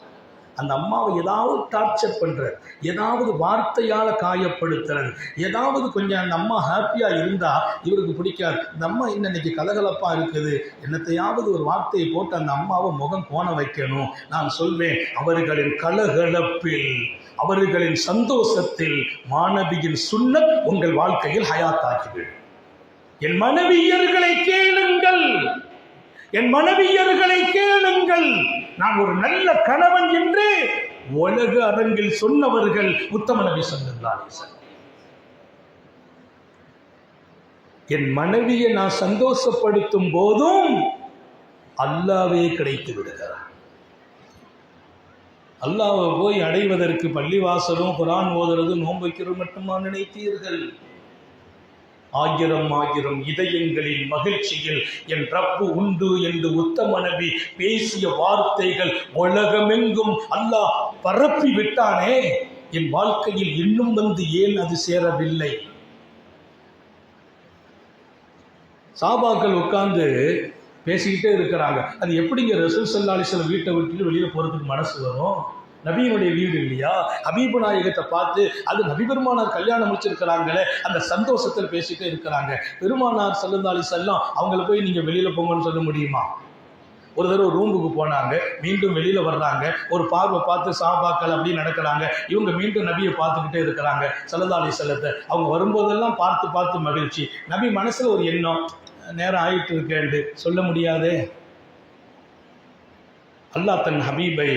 அந்த அம்மாவை ஏதாவது டார்ச்சர் பண்ணுறது, ஏதாவது வார்த்தையால் காயப்படுத்துறது, ஏதாவது கொஞ்சம் அந்த அம்மா ஹாப்பியாக இருந்தால் இவருக்கு பிடிக்காது. இந்த அம்மா இன்னைக்கு கலகலப்பாக இருக்குது, என்னத்தையாவது ஒரு வார்த்தையை போட்டு அந்த அம்மாவை முகம் கோண வைக்கணும். நான் சொல்வேன், அவர்களின் கலகலப்பில், அவர்களின் சந்தோஷத்தில் மாணவியின் சுன்னத் உங்கள் வாழ்க்கையில் ஹயாத்தாகிவிடும். என் மனைவியர்களை கேளுங்கள், என் மனைவியர்களை கேளுங்கள். நான் ஒரு நல்ல கணவன் என்று உலக அரங்கில் சொன்னவர்கள் உத்தம நபி ஸல்லல்லாஹு அலைஹி வஸல்லம். என் மனைவியை நான் சந்தோஷப்படுத்தும் போதும் அல்லாஹ்வே கிடைத்து விடுகிறார். அல்லாஹ்வை போய் அடைவதற்கு பள்ளிவாசலும் குர்ஆன் ஓதுறது நோன்பு வைக்கிறது மட்டுமா நினைத்தீர்கள்? ஆயிரம் ஆயிரம் இதயங்களின் மகிழ்ச்சியில் என் ரப்பு உண்டு என்று உத்தம நபி பேசிய வார்த்தைகள் உலகமெங்கும் அல்லாஹ் பரப்பி விட்டானே. என் வாழ்க்கையில் இன்னும் வந்து ஏன் அது சேரவில்லை? சஹாபாக்கள் உட்கார்ந்து பேசிக்கிட்டே இருக்கிறாங்க. அது எப்படிங்க ரசூல் ஸல்லல்லாஹு அலைஹி வஸல்லம் வீட்டை விட்டு வெளியில போறதுக்கு மனசு வரும்? நபியினுடைய வீடு இல்லையா? ஹபீபு நாயகத்தை பார்த்து, அது நபி பெருமானார் கல்யாணம் முடிச்சிருக்கிறாங்களே, அந்த சந்தோஷத்தில் பேசிட்டே இருக்கிறாங்க. பெருமானார் ஸல்லல்லாஹு அலைஹி வஸல்லம் அவங்கள போய் நீங்க வெளியில போங்கன்னு சொல்ல முடியுமா? ஒரு தடவை ரூமுக்கு போனாங்க, மீண்டும் வெளியில வர்றாங்க, ஒரு பார்வை பார்த்து சஹாபாக்கள் அப்படி நடக்கிறாங்க. இவங்க மீண்டும் நபியை பார்த்துக்கிட்டே இருக்கிறாங்க ஸல்லல்லாஹு அலைஹி வஸல்லத்தை. அவங்க வரும்போதெல்லாம் பார்த்து பார்த்து மகிழ்ச்சி. நபி மனசுல ஒரு எண்ணம், நேரம் ஆயிட்டு இருக்கேன்னு சொல்ல முடியாதே. அல்லாஹ் தன் ஹபீபை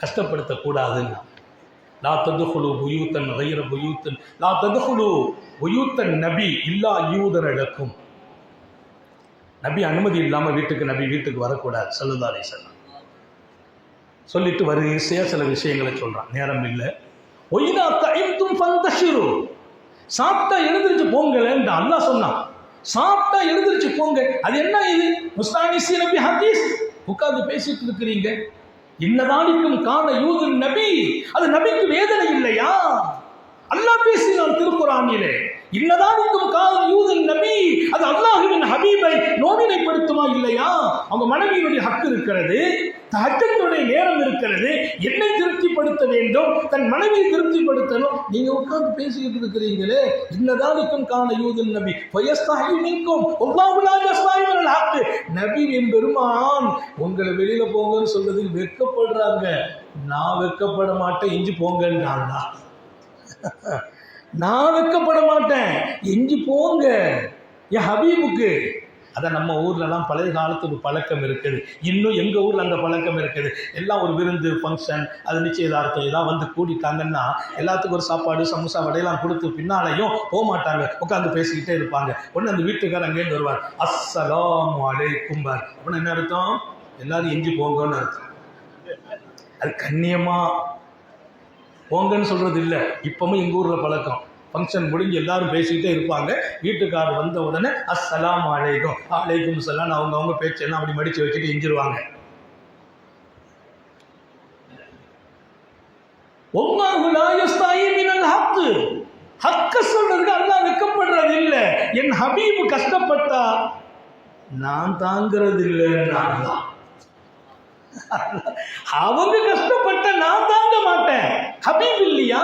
கஷ்டப்படுத்தக்கூடாதுன்னு, லா ததுகுலு புயூத்தன் கைர புயூத்தன், லா ததுகுலு புயூத்தன் நபி இல்லா யூதரக்கும். நபி அனுமதி இல்லாமல் நபி வீட்டுக்கு வரக்கூடாது ஸல்லல்லாஹு அலைஹி வஸல்லம் சொல்லிட்டு வரிசையாக சில விஷயங்களை சொல்கிறான். நேரம் இல்லை. ஒய்தா தஇம்தும் ஃபந்தஷிரு, சாப்பிட்டா எழுந்திரிச்சு போங்களேன்னு அல்லாஹ் சொன்னான். சாப்பிட்டா எழுந்திரிச்சு போங்க. அது என்ன இது? முஸ்தானிசி நபி ஹதீஸ் உட்கார்ந்து பேசிட்டு இருக்கிறீங்க. இன்னதானிக்கும் காண யூதுன் நபி, அது நபிக்கு வேதனை இல்லையா? அல்லாஹ் பேசினான் திருக்குர்ஆனிலே. இன்னதானிக்கும் காண யூதுன் நபி, அது அல்லாஹ்வின் ஹபீபை நோவினைப்படுத்துமா இல்லையா? அவங்க மனைவியினுடைய ஹக்கு இருக்கிறது, தஹஜ்ஜுடைய நேரம் இருக்கிறது, என்னை திருப்திப்படுத்த வேண்டும், தன் மனைவியை திருப்திப்படுத்தணும். நீங்க உட்கார்ந்து பேசிக்கிட்டு இருக்கிறீங்களே, இன்னதானிக்கும் காண யூதுன் நபி வயஸ்தாஹி மின்கும் வல்லாஹு லா யஸ்தாஹி மினல் ஹக். நபி பெருமான் உங்களை வெளியில போங்கன்னு சொல்றதுக்கு வெட்கப்படுறாங்க. நான் வெட்கப்பட மாட்டேன், எஞ்சி போங்கன்றாங்க. நான் வெட்கப்பட மாட்டேன், எஞ்சி போங்க என் ஹபீபுக்கு. அதான் நம்ம ஊர்லலாம் பழைய காலத்து ஒரு பழக்கம் இருக்குது, இன்னும் எங்கள் ஊரில் அந்த பழக்கம் இருக்குது. எல்லாம் ஒரு விருந்து ஃபங்க்ஷன், அது நிச்சயதார்த்தம் ஏதாவது வந்து கூட்டிட்டாங்கன்னா எல்லாத்துக்கும் ஒரு சாப்பாடு சமோசா வடையெல்லாம் கொடுத்து பின்னாலையும் போக மாட்டாங்க, உட்காந்து பேசிக்கிட்டே இருப்பாங்க. உடனே அந்த வீட்டுக்காரர் அங்கேருந்து வருவார், அஸ்ஸலாமு அலைக்கும் பார். அப்படின்னா என்ன அர்த்தம்? எல்லாரும் எஞ்சி போங்கன்னு அர்த்தம். அது கண்ணியமா போங்கன்னு சொல்றது இல்லை. இப்பவும் எங்கள் ஊரில் பழக்கம், ஃபங்க்ஷன் முடிஞ்சு எல்லாரும் பேசிக்கிட்டே இருப்பாங்க. வீட்டுக்காரர் வந்த உடனே அஸ்ஸலாமு அலைக்கும் அலைக்கும் சலாம் அவங்க பேச்செல்லாம் அப்படி மடிச்சு வச்சுட்டு எஞ்சிருவாங்க. வல்லாஹு லா யஸ்தாஹி மினல் ஹக். ஹக்க சொல்றதுக்கு அல்லாஹ் வெட்கப்படுறது இல்லை. என் ஹபீபு கஷ்டப்பட்டா நான் தாங்கிறது இல்லைன்னா, அவங்க கஷ்டப்பட்ட நான் தாங்க மாட்டேன். ஹபீப் இல்லையா?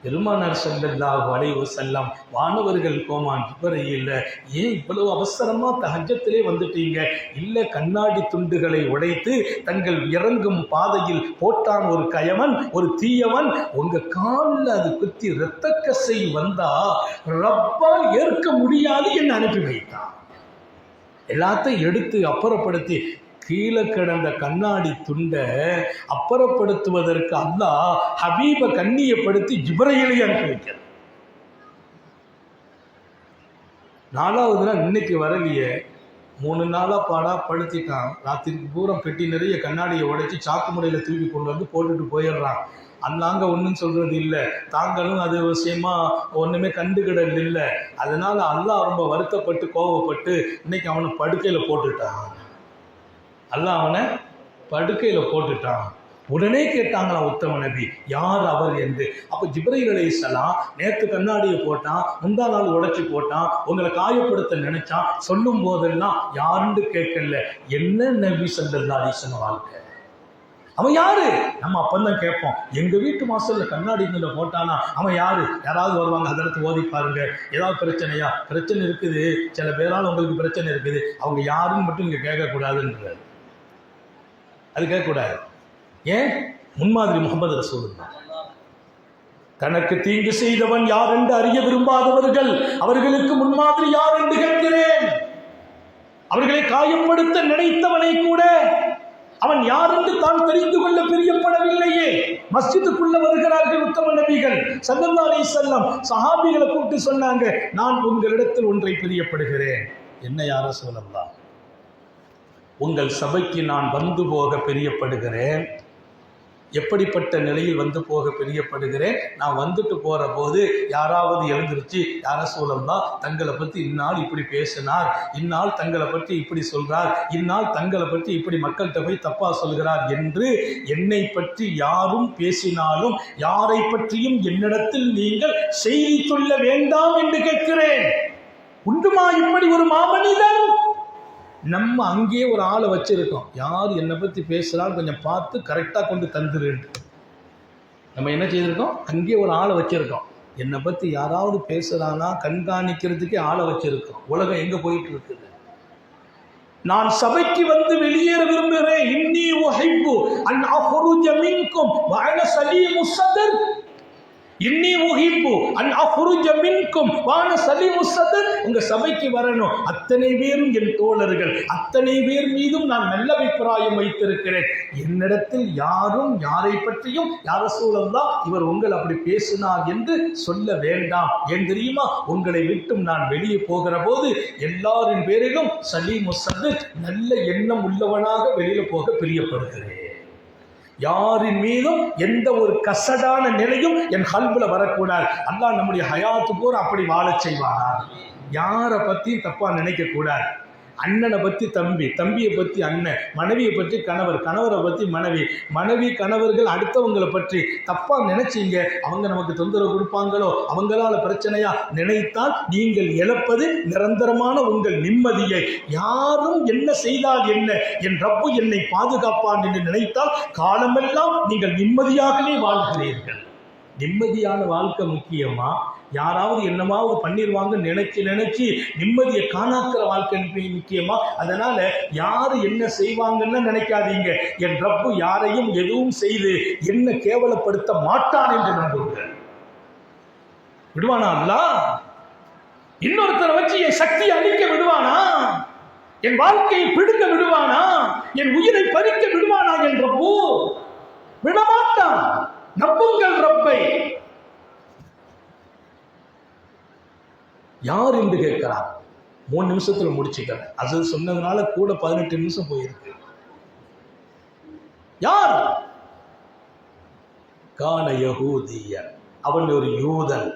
பெருமானார் ஸல்லல்லாஹு அலைஹி வஸல்லம் வானவர்கள் கோமான் ஜிப்ரீல், ஏன் இவ்வளவு அவசரமா தஹஜ்ஜத்திலே வந்துட்டீங்க? இல்லை, கண்ணாடி துண்டுகளை உடைத்து தங்கள் இறங்கும் பாதையில் போட்டான் ஒரு கயவன், ஒரு தீயவன். உங்க காலில் அது குத்தி இரத்த கசை வந்தா ரப்பால் ஏற்க முடியாது என்று அனுப்பி வைத்தான். எல்லாத்தையும் எடுத்து அப்புறப்படுத்தி கீழே கிடந்த கண்ணாடி துண்டை அப்புறப்படுத்துவதற்கு அல்லாஹ் ஹபீபை கண்ணியப்படுத்தி ஜிப்ரீலை அனுப்பி வைக்கிறார். 4வது நாள் இன்னைக்கு வரலையே, 3 நாளாக பாடா படுத்திட்டான். ராத்திரிக்கு பூரா பெட்டி நிறைய கண்ணாடியை உடைச்சி சாக்கு முறையில் தூக்கி கொண்டு வந்து போட்டுட்டு போயிடுறான். அந்தாங்க ஒன்றும் சொல்றது இல்லை, தாங்களும் அது விஷயமா ஒன்றுமே கண்டுகிடல் இல்லை. அதனால அல்லாஹ் ரொம்ப வருத்தப்பட்டு கோபப்பட்டு இன்னைக்கு அவனை படுக்கையில் போட்டுட்டான். அல்லாஹ் அவனை படுக்கையில் போட்டுட்டான். உடனே கேட்டாங்களா உத்தம நபி, யார் அவர் என்று. அப்போ ஜிப்ரீல் அலைஹிஸ்ஸலாம் நேற்று கண்ணாடியை போட்டான், முந்தா நாள் உடைச்சி போட்டான், உங்களை காயப்படுத்த நினைச்சான், சொல்லும் போதெல்லாம் யாருன்னு கேட்கல, என்ன நபி ஸல்லல்லாஹு அலைஹி வஸல்லம் வாழ்க்கை, அவன் யாரு? நம்ம அப்பந்தான் கேட்போம், எங்க வீட்டு வாசல்ல கண்ணாடி போட்டானா அவன் யாரு? யாராவது வருவாங்க, அந்த இடத்துல ஓதி பாருங்க, ஏதாவது பிரச்சனையா? பிரச்சனை இருக்குது, சில பேரால் உங்களுக்கு பிரச்சனை இருக்குது, அவங்க யாருன்னு மட்டும் இங்க கேட்கக்கூடாதுன்றாரு. அது கேட்கக்கூடாது. ஏன்? முன்மாதிரி முகமது ரசூலுல்லாஹ். தனக்கு தீங்கு செய்தவன் யார் என்று அறிய விரும்பாதவர்கள் அவர்களுக்கு முன்மாதிரி யார் என்று கேட்கிறேன். அவர்களை காயப்படுத்த நினைத்தவனை கூட அவன் யார் என்று தான் தெரிந்து கொள்ள பிரியப்படவில்லையே. மஸ்ஜிதுக்குள்ள வருகிறார்கள் உத்தம நபிகள் ஸல்லல்லாஹு அலைஹி வஸல்லம். சஹாபிகளை கூப்பிட்டு சொன்னாங்க, நான் உங்களிடத்தில் ஒன்றை பிரியப்படுகிறேன். என்ன யா ரசூலல்லாஹ்? உங்கள் சபைக்கு நான் வந்து போக பிரியப்படுகிறேன். எப்படிப்பட்ட நிலையில் வந்து போக பிரியப்படுகிறேன்? நான் வந்துட்டு போற போது யாராவது எழுந்திருச்சு, யா ரசூலல்லாஹ் தங்களை பற்றி இந்நாள் இப்படி பேசினார், இந்நாள் தங்களை பற்றி இப்படி சொல்றார், இந்நாள் தங்களை பற்றி இப்படி மக்கள்கிட்ட போய் தப்பா சொல்கிறார் என்று என்னை பற்றி யாரும் பேசினாலும் யாரை பற்றியும் என்னிடத்தில் நீங்கள் செய்தி சொல்ல வேண்டாம் என்று கேட்கிறேன். உண்டுமா இப்படி ஒரு மாமனிதன்? நம்ம அங்கேயே ஒரு ஆளை வச்சிருக்கோம், யார் என்னை பற்றி பேசுகிறான்னு கொஞ்சம் பார்த்து கரெக்டாக கொண்டு தந்துருன்னு. நம்ம என்ன செய்திருக்கோம்? அங்கேயே ஒரு ஆளை வச்சிருக்கோம், என்னை பற்றி யாராவது பேசுகிறானா கண்காணிக்கிறதுக்கே ஆளை வச்சிருக்கோம். உலகம் எங்கே போயிட்டு இருக்குது? நான் சபைக்கு வந்து வெளியேற விரும்புகிறேன். இன்னி உஹிப்பு அன் அஃப்ருஜ மின்கும் வ அன சலீமு ஸத்ர். இன்னி உஹிப்பு அன் அஃப்ருஜ மின்கும் வ அன சலீமு ஸத்ர். உங்க சபைக்கு வரணும், அத்தனை பேரும் என் தோழர்கள், அத்தனை பேர் மீதும் நான் நல்ல அபிப்பிராயம் வைத்திருக்கிறேன். என்னிடத்தில் யாரும் யாரை பற்றியும் யா ரசூலல்லாஹ் இவர் உங்கள் அப்படி பேசினார் என்று சொல்ல வேண்டாம். ஏன் தெரியுமா? உங்களை விட்டும் நான் வெளியே போகிற போது எல்லாரின் பேரிலும் சலீமு ஸத்ர், நல்ல எண்ணம் உள்ளவனாக வெளியில போக பிரியப்படுகிறேன். யாரின் மீதும் எந்த ஒரு கசடான நிலையும் என் கல்புல வரக்கூடாது. அல்லாஹ் நம்முடைய ஹயாத்து போற அப்படி வாழச் செய்வானா? யாரை பற்றியும் தப்பா நினைக்க கூடாது. அண்ணனை பற்றி தம்பி, தம்பியை பற்றி அண்ணன், மனைவியை பற்றி கணவர், கணவரை பற்றி மனைவி, மனைவி கணவர்கள் அடுத்தவங்களை பற்றி தப்பா நினைச்சீங்க, அவங்க நமக்கு தொந்தரவு கொடுப்பாங்களோ, அவங்களால பிரச்சனையா நினைத்தால் நீங்கள் இழப்பது நிரந்தரமான உங்கள் நிம்மதியை. யாரும் என்ன செய்தால் என்ன, என் ரப்பு என்னை பாதுகாப்பான் என்று நினைத்தால் காலமெல்லாம் நீங்கள் நிம்மதியாகவே வாழ்கிறீர்கள். நிம்மதியான வாழ்க்கை முக்கியமா? யாராவது என்னமாவது பண்ணிடுவாங்க நினைச்சு நிம்மதியை காணாக்கிற வாழ்க்கை முக்கியமா? அதனால யாரு என்ன செய்வாங்கன்னு நினைக்காதீங்க. என் ரப்பு யாரையும் எதுவும் செய்து என்ன கேவலப்படுத்த மாட்டான் என்று நம்புங்கள். விடுவானா அல்லாஹ்? இன்னொருத்தரை வச்சு என் சக்தியை அழிக்க விடுவானா? என் வாழ்க்கையை பிடுங்க விடுவானா? என் உயிரை பறிக்க விடுவானா? என் ரப்பு விடமாட்டான். நம்புங்கள் ரப்பை. யார் என்று கேட்கிறார். 3 நிமிஷத்துல முடிச்சுக்கிறேன். அது சொன்னதுனால கூட 18 நிமிஷம் போயிருக்கு. யார்? கான யஹூதியன், அவன் ஒரு யூதன்.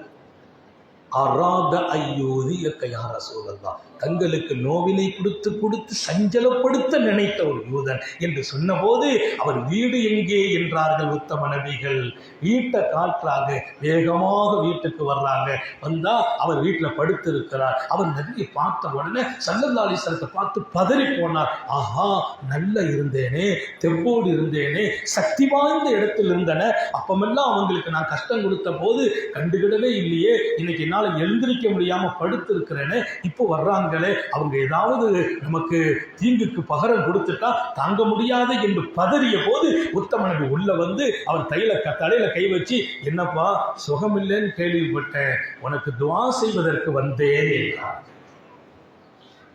அராத ஐயூதியக்க யா ரசூலல்லாஹ், தங்களுக்கு நோவினை கொடுத்து சஞ்சலப்படுத்த நினைத்த ஒரு யூதன் என்று சொன்னபோது அவர் வீடு எங்கே என்றார்கள் உத்தம நபிகள். வீட்டை காட்டுறாங்க, வேகமாக வீட்டுக்கு வர்றாங்க. வந்தா அவர் வீட்டில் படுத்திருக்கிறார். அவர் நபியை பார்த்த உடனே ஸல்லல்லாஹு அலைஹி வஸல்லம் பார்த்து பதறி போனார். ஆஹா, நல்ல இருந்தேனே, தெம்போடு இருந்தேனே, சக்தி வாய்ந்த இடத்தில் இருந்தன, அப்பமெல்லாம் அவங்களுக்கு நான் கஷ்டம் கொடுத்த போது கண்டுகிடவே இல்லையே, இன்னைக்கு என்னால் எழுந்திருக்க முடியாம படுத்திருக்கிறேன்னு இப்போ வர்றாங்களே, அவங்க ஏதாவது நமக்கு தீங்குக்கு பகரம் கொடுத்துட்டா தாங்க முடியாது என்று பதறிய போது உத்தம நபி உள்ள வந்து அவர் தலையில கை வச்சு, என்னப்பா சுகமில்லைன்னு கேள்விப்பட்டேன், உனக்கு துஆ செய்வதற்கு வந்தேன் என்றார்.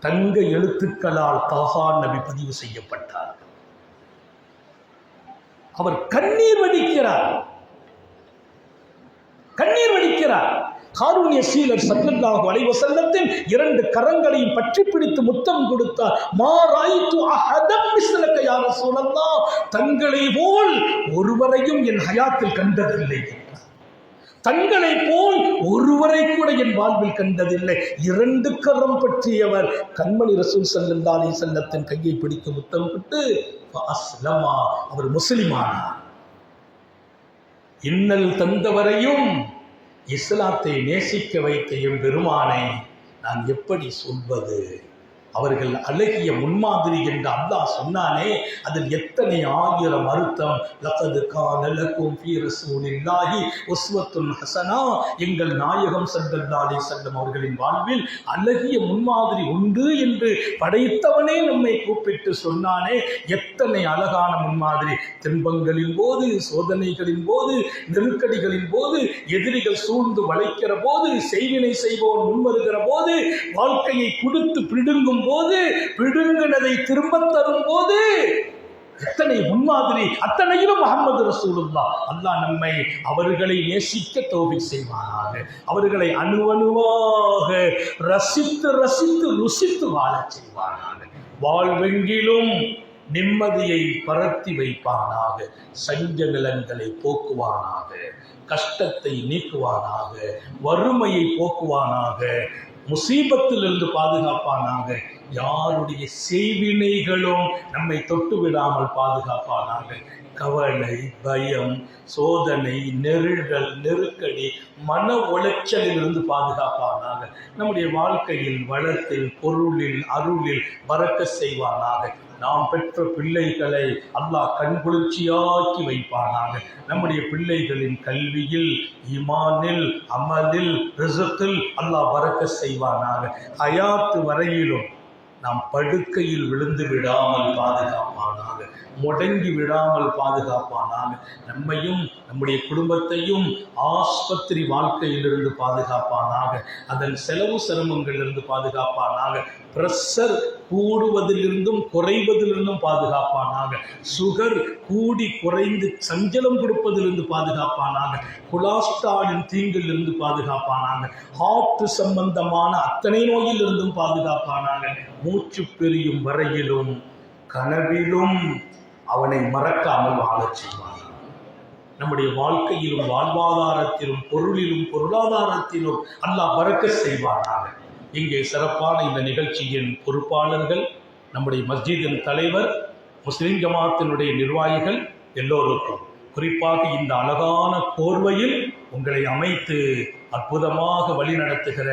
தங்க எழுத்துக்களால் தாஹா நபி பதிவு செய்யப்பட்டார். அவர் கண்ணீர் வடிக்கிறார். காரூணிய சீலர் ஸல்லல்லாஹு அலைஹி வஸல்லத்தின் 2 கரங்களையும் பற்றி பிடித்து முத்தம் கொடுத்தார். மா ராய்து அஹதம் மிஸ்லக யா ரசூலல்லாஹ், தங்களை போல் ஒருவரையும் என் ஹயாத்தில் கண்டதில்லை. தங்களை போல் ஒருவரை கூட என் வாழ்வில் கண்டதில்லை. 2 கரம் பற்றியவர் கண்மணி ரசூல் ஸல்லல்லாஹு அலைஹி வஸல்லத்தின் கையை பிடித்து முத்தம் விட்டு அஸ்லமா, அவர் முஸ்லிமானார். இன்னல் தந்தவரையும் இஸ்லாத்தை நேசிக்க வைத்த என் பெருமானை நான் எப்படி சொல்வது? அவர்கள் அழகிய முன்மாதிரி என்று அல்லாஹ் சொன்னானே, அதில் எத்தனை ஆயிரம் அர்த்தம். லகது கான லகும் ஃபீ ரசூலில்லாஹி உஸ்வத்துன் ஹஸனா, எங்கள் நாயகம் ஸல்லல்லாஹு அலைஹி வஸல்லம் அவர்களின் வாழ்வில் அழகிய முன்மாதிரி உண்டு என்று படைத்தவனே நம்மை கூப்பிட்டு சொன்னானே, எத்தனை அழகான முன்மாதிரி. துன்பங்களின் போது, சோதனைகளின் போது, நெருக்கடிகளின் போது, எதிரிகள் சூழ்ந்து வளைக்கிற போது, செய்வினை செய்வோன் முன்வருகிற போது, வாழ்க்கையை கொடுத்து பிடுங்கும் போது, பிடுங்கினதை திரும்ப தரும் போது, எத்தனை முன்மாதிரி. அத்தனையிலும் முஹம்மது ரசூலுல்லாஹ். அல்லாஹ் நம்மை அவர்களை நேசிக்க தௌஃபீக் செய்வானாக. அவர்களை அணுவணுவாக ரசித்து ரசித்து ருசித்து வாழச் செய்வானாக. வாழ்வெங்கிலும் நிம்மதியை பரத்தி வைப்பானாக. சஞ்சலங்களை போக்குவானாக. கஷ்டத்தை நீக்குவானாக. வறுமையை போக்குவானாக. முசீபத்திலிருந்து பாதுகாப்பானாக. யாருடைய செய்வினைகளும் நம்மை தொட்டு விடாமல் பாதுகாப்பானாக. கவலை, பயம், சோதனை, நெருடல், நெருக்கடி, மன உளைச்சலிலிருந்து பாதுகாப்பானாக. நம்முடைய வாழ்க்கையில், வளத்தில், பொருளில், அருளில் பரக்கத் செய்வானாக. நாம் பெற்ற பிள்ளைகளை அல்லாஹ் கண்குளிர்ச்சியாக்கி வைப்பானாக. நம்முடைய பிள்ளைகளின் கல்வியில், ஈமானில், அமலில், ரிஸ்கில் அல்லாஹ் பரக்கத் செய்வானாக. ஹயாத்து வரையிலும் நாம் படுக்கையில் விழுந்து விடாமல் பாதுகாப்பானாக. முடங்கி விடாமல் பாதுகாப்பானாக. நம்மையும் நம்முடைய குடும்பத்தையும் ஆஸ்பத்திரி வாழ்க்கையிலிருந்து பாதுகாப்பானாக. அதன் செலவு சிரமங்களிலிருந்து பாதுகாப்பானாக. பிரஷர் கூடுவதிலிருந்தும் குறைவதிலிருந்தும் பாதுகாப்பானாக. சுகர் கூடி குறைந்து சஞ்சலம் கொடுப்பதிலிருந்து பாதுகாப்பானாக. கொலஸ்ட்ராலின் தீங்கிலிருந்து பாதுகாப்பானாக. ஹார்ட் சம்பந்தமான அத்தனை நோயிலிருந்தும் பாதுகாப்பானாக. மூச்சு பிரியும் வரையிலும் கனவிலும் அவனை மறக்காமல் வாழச் செய்வான். நம்முடைய வாழ்க்கையிலும், வாழ்வாதாரத்திலும், பொருளிலும், பொருளாதாரத்திலும் அல்லாஹ் பரக்கத் செய்வானாக. இங்கே சிறப்பான இந்த நிகழ்ச்சியின் பொறுப்பாளர்கள், நம்முடைய மஸ்ஜிதின் தலைவர், முஸ்லிம் ஜமாத்தினுடைய நிர்வாகிகள் எல்லோருக்கும், குறிப்பாக இந்த அழகான கோர்வையில் உங்களை அமைத்து அற்புதமாக வழிநடத்துகிற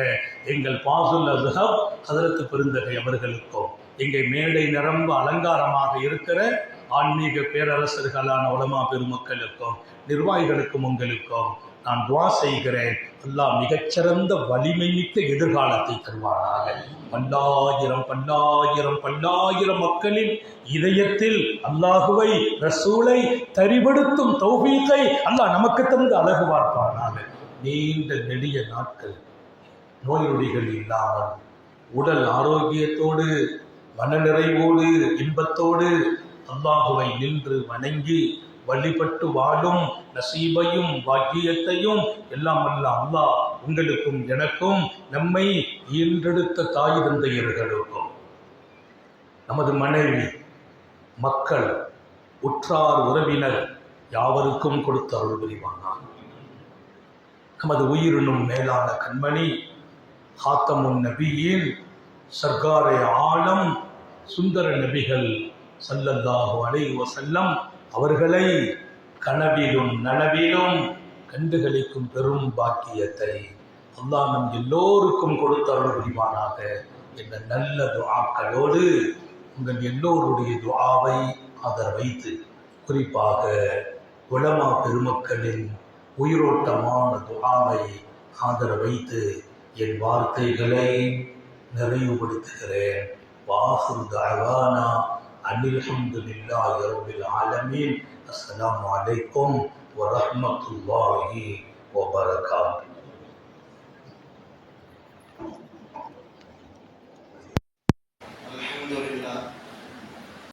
எங்கள் பாசுல் அஸ்ஹப் ஹதரத் பெருந்தகை அவர்களுக்கும், இங்கே மேடை நிரம்ப அலங்காரமாக இருக்கிற ஆன்மீக பேரரசர்களான உலமா பெருமக்களுக்கும், நிர்வாகிகளுக்கும், உங்களுக்கும் நான் துஆ செய்கிறேன். அல்லாஹ் மிகச்சிறந்த வலிமை மிக்க எதிர்காலத்தை தருவானாக. பல்லாயிரம் பல்லாயிரம் பல்லாயிரம் மக்களின் இதயத்தில் அல்லாஹுவை, ரசூலை தரிபடுத்தும் தௌஃபீகை அல்லாஹ் நமக்கு தந்து அழகு பார்ப்பானாக. நீண்ட நெடிய நாட்கள் நோய் நொடிகள் இல்லாமல் உடல் ஆரோக்கியத்தோடு, மனநிறைவோடு, இன்பத்தோடு அல்லாஹுவை நின்று வணங்கி வழிபட்டு வாழும் நசீபையும் பாக்கியத்தையும் எல்லாம் அல்ல அல்லாஹ் உங்களுக்கும் எனக்கும், நம்மை ஈன்றெடுத்த தாய் தந்தையர்களுக்கும், நமது மனைவி, மக்கள், உற்றார் உறவினர் யாவருக்கும் கொடுத்து அருள் புரிவானார். நமது உயிரினும் மேலான கண்மணி ஹாத்தமுன் நபியின் சர்க்காரை ஆலம் சுந்தர நபிகள் ஸல்லல்லாஹு அலைஹி வஸல்லம் அவர்களை கனவிலும் நனவிலும் கண்டுகளிக்கும் பெரும் பாக்கியத்தை அல்லாஹ் நம் எல்லோருக்கும் கொடுத்து அருள் புரிவானாக என்ற நல்ல துஆக்களோடு உங்கள் எல்லோருடைய துஆவை ஆதரவைத்து, குறிப்பாக உலமா பெருமக்களின் உயிரோட்டமான துஆவை ஆதரவைத்து என் வார்த்தைகளை நிறைவுபடுத்துகிறேன். வாஹிரு தஅவானா அனில் ஹம்துலில்லாஹி ரப்பில் ஆலமீன். அஸ்ஸலாமு அலைக்கும் வரஹ்மத்துல்லாஹி வபரகாத்துஹு.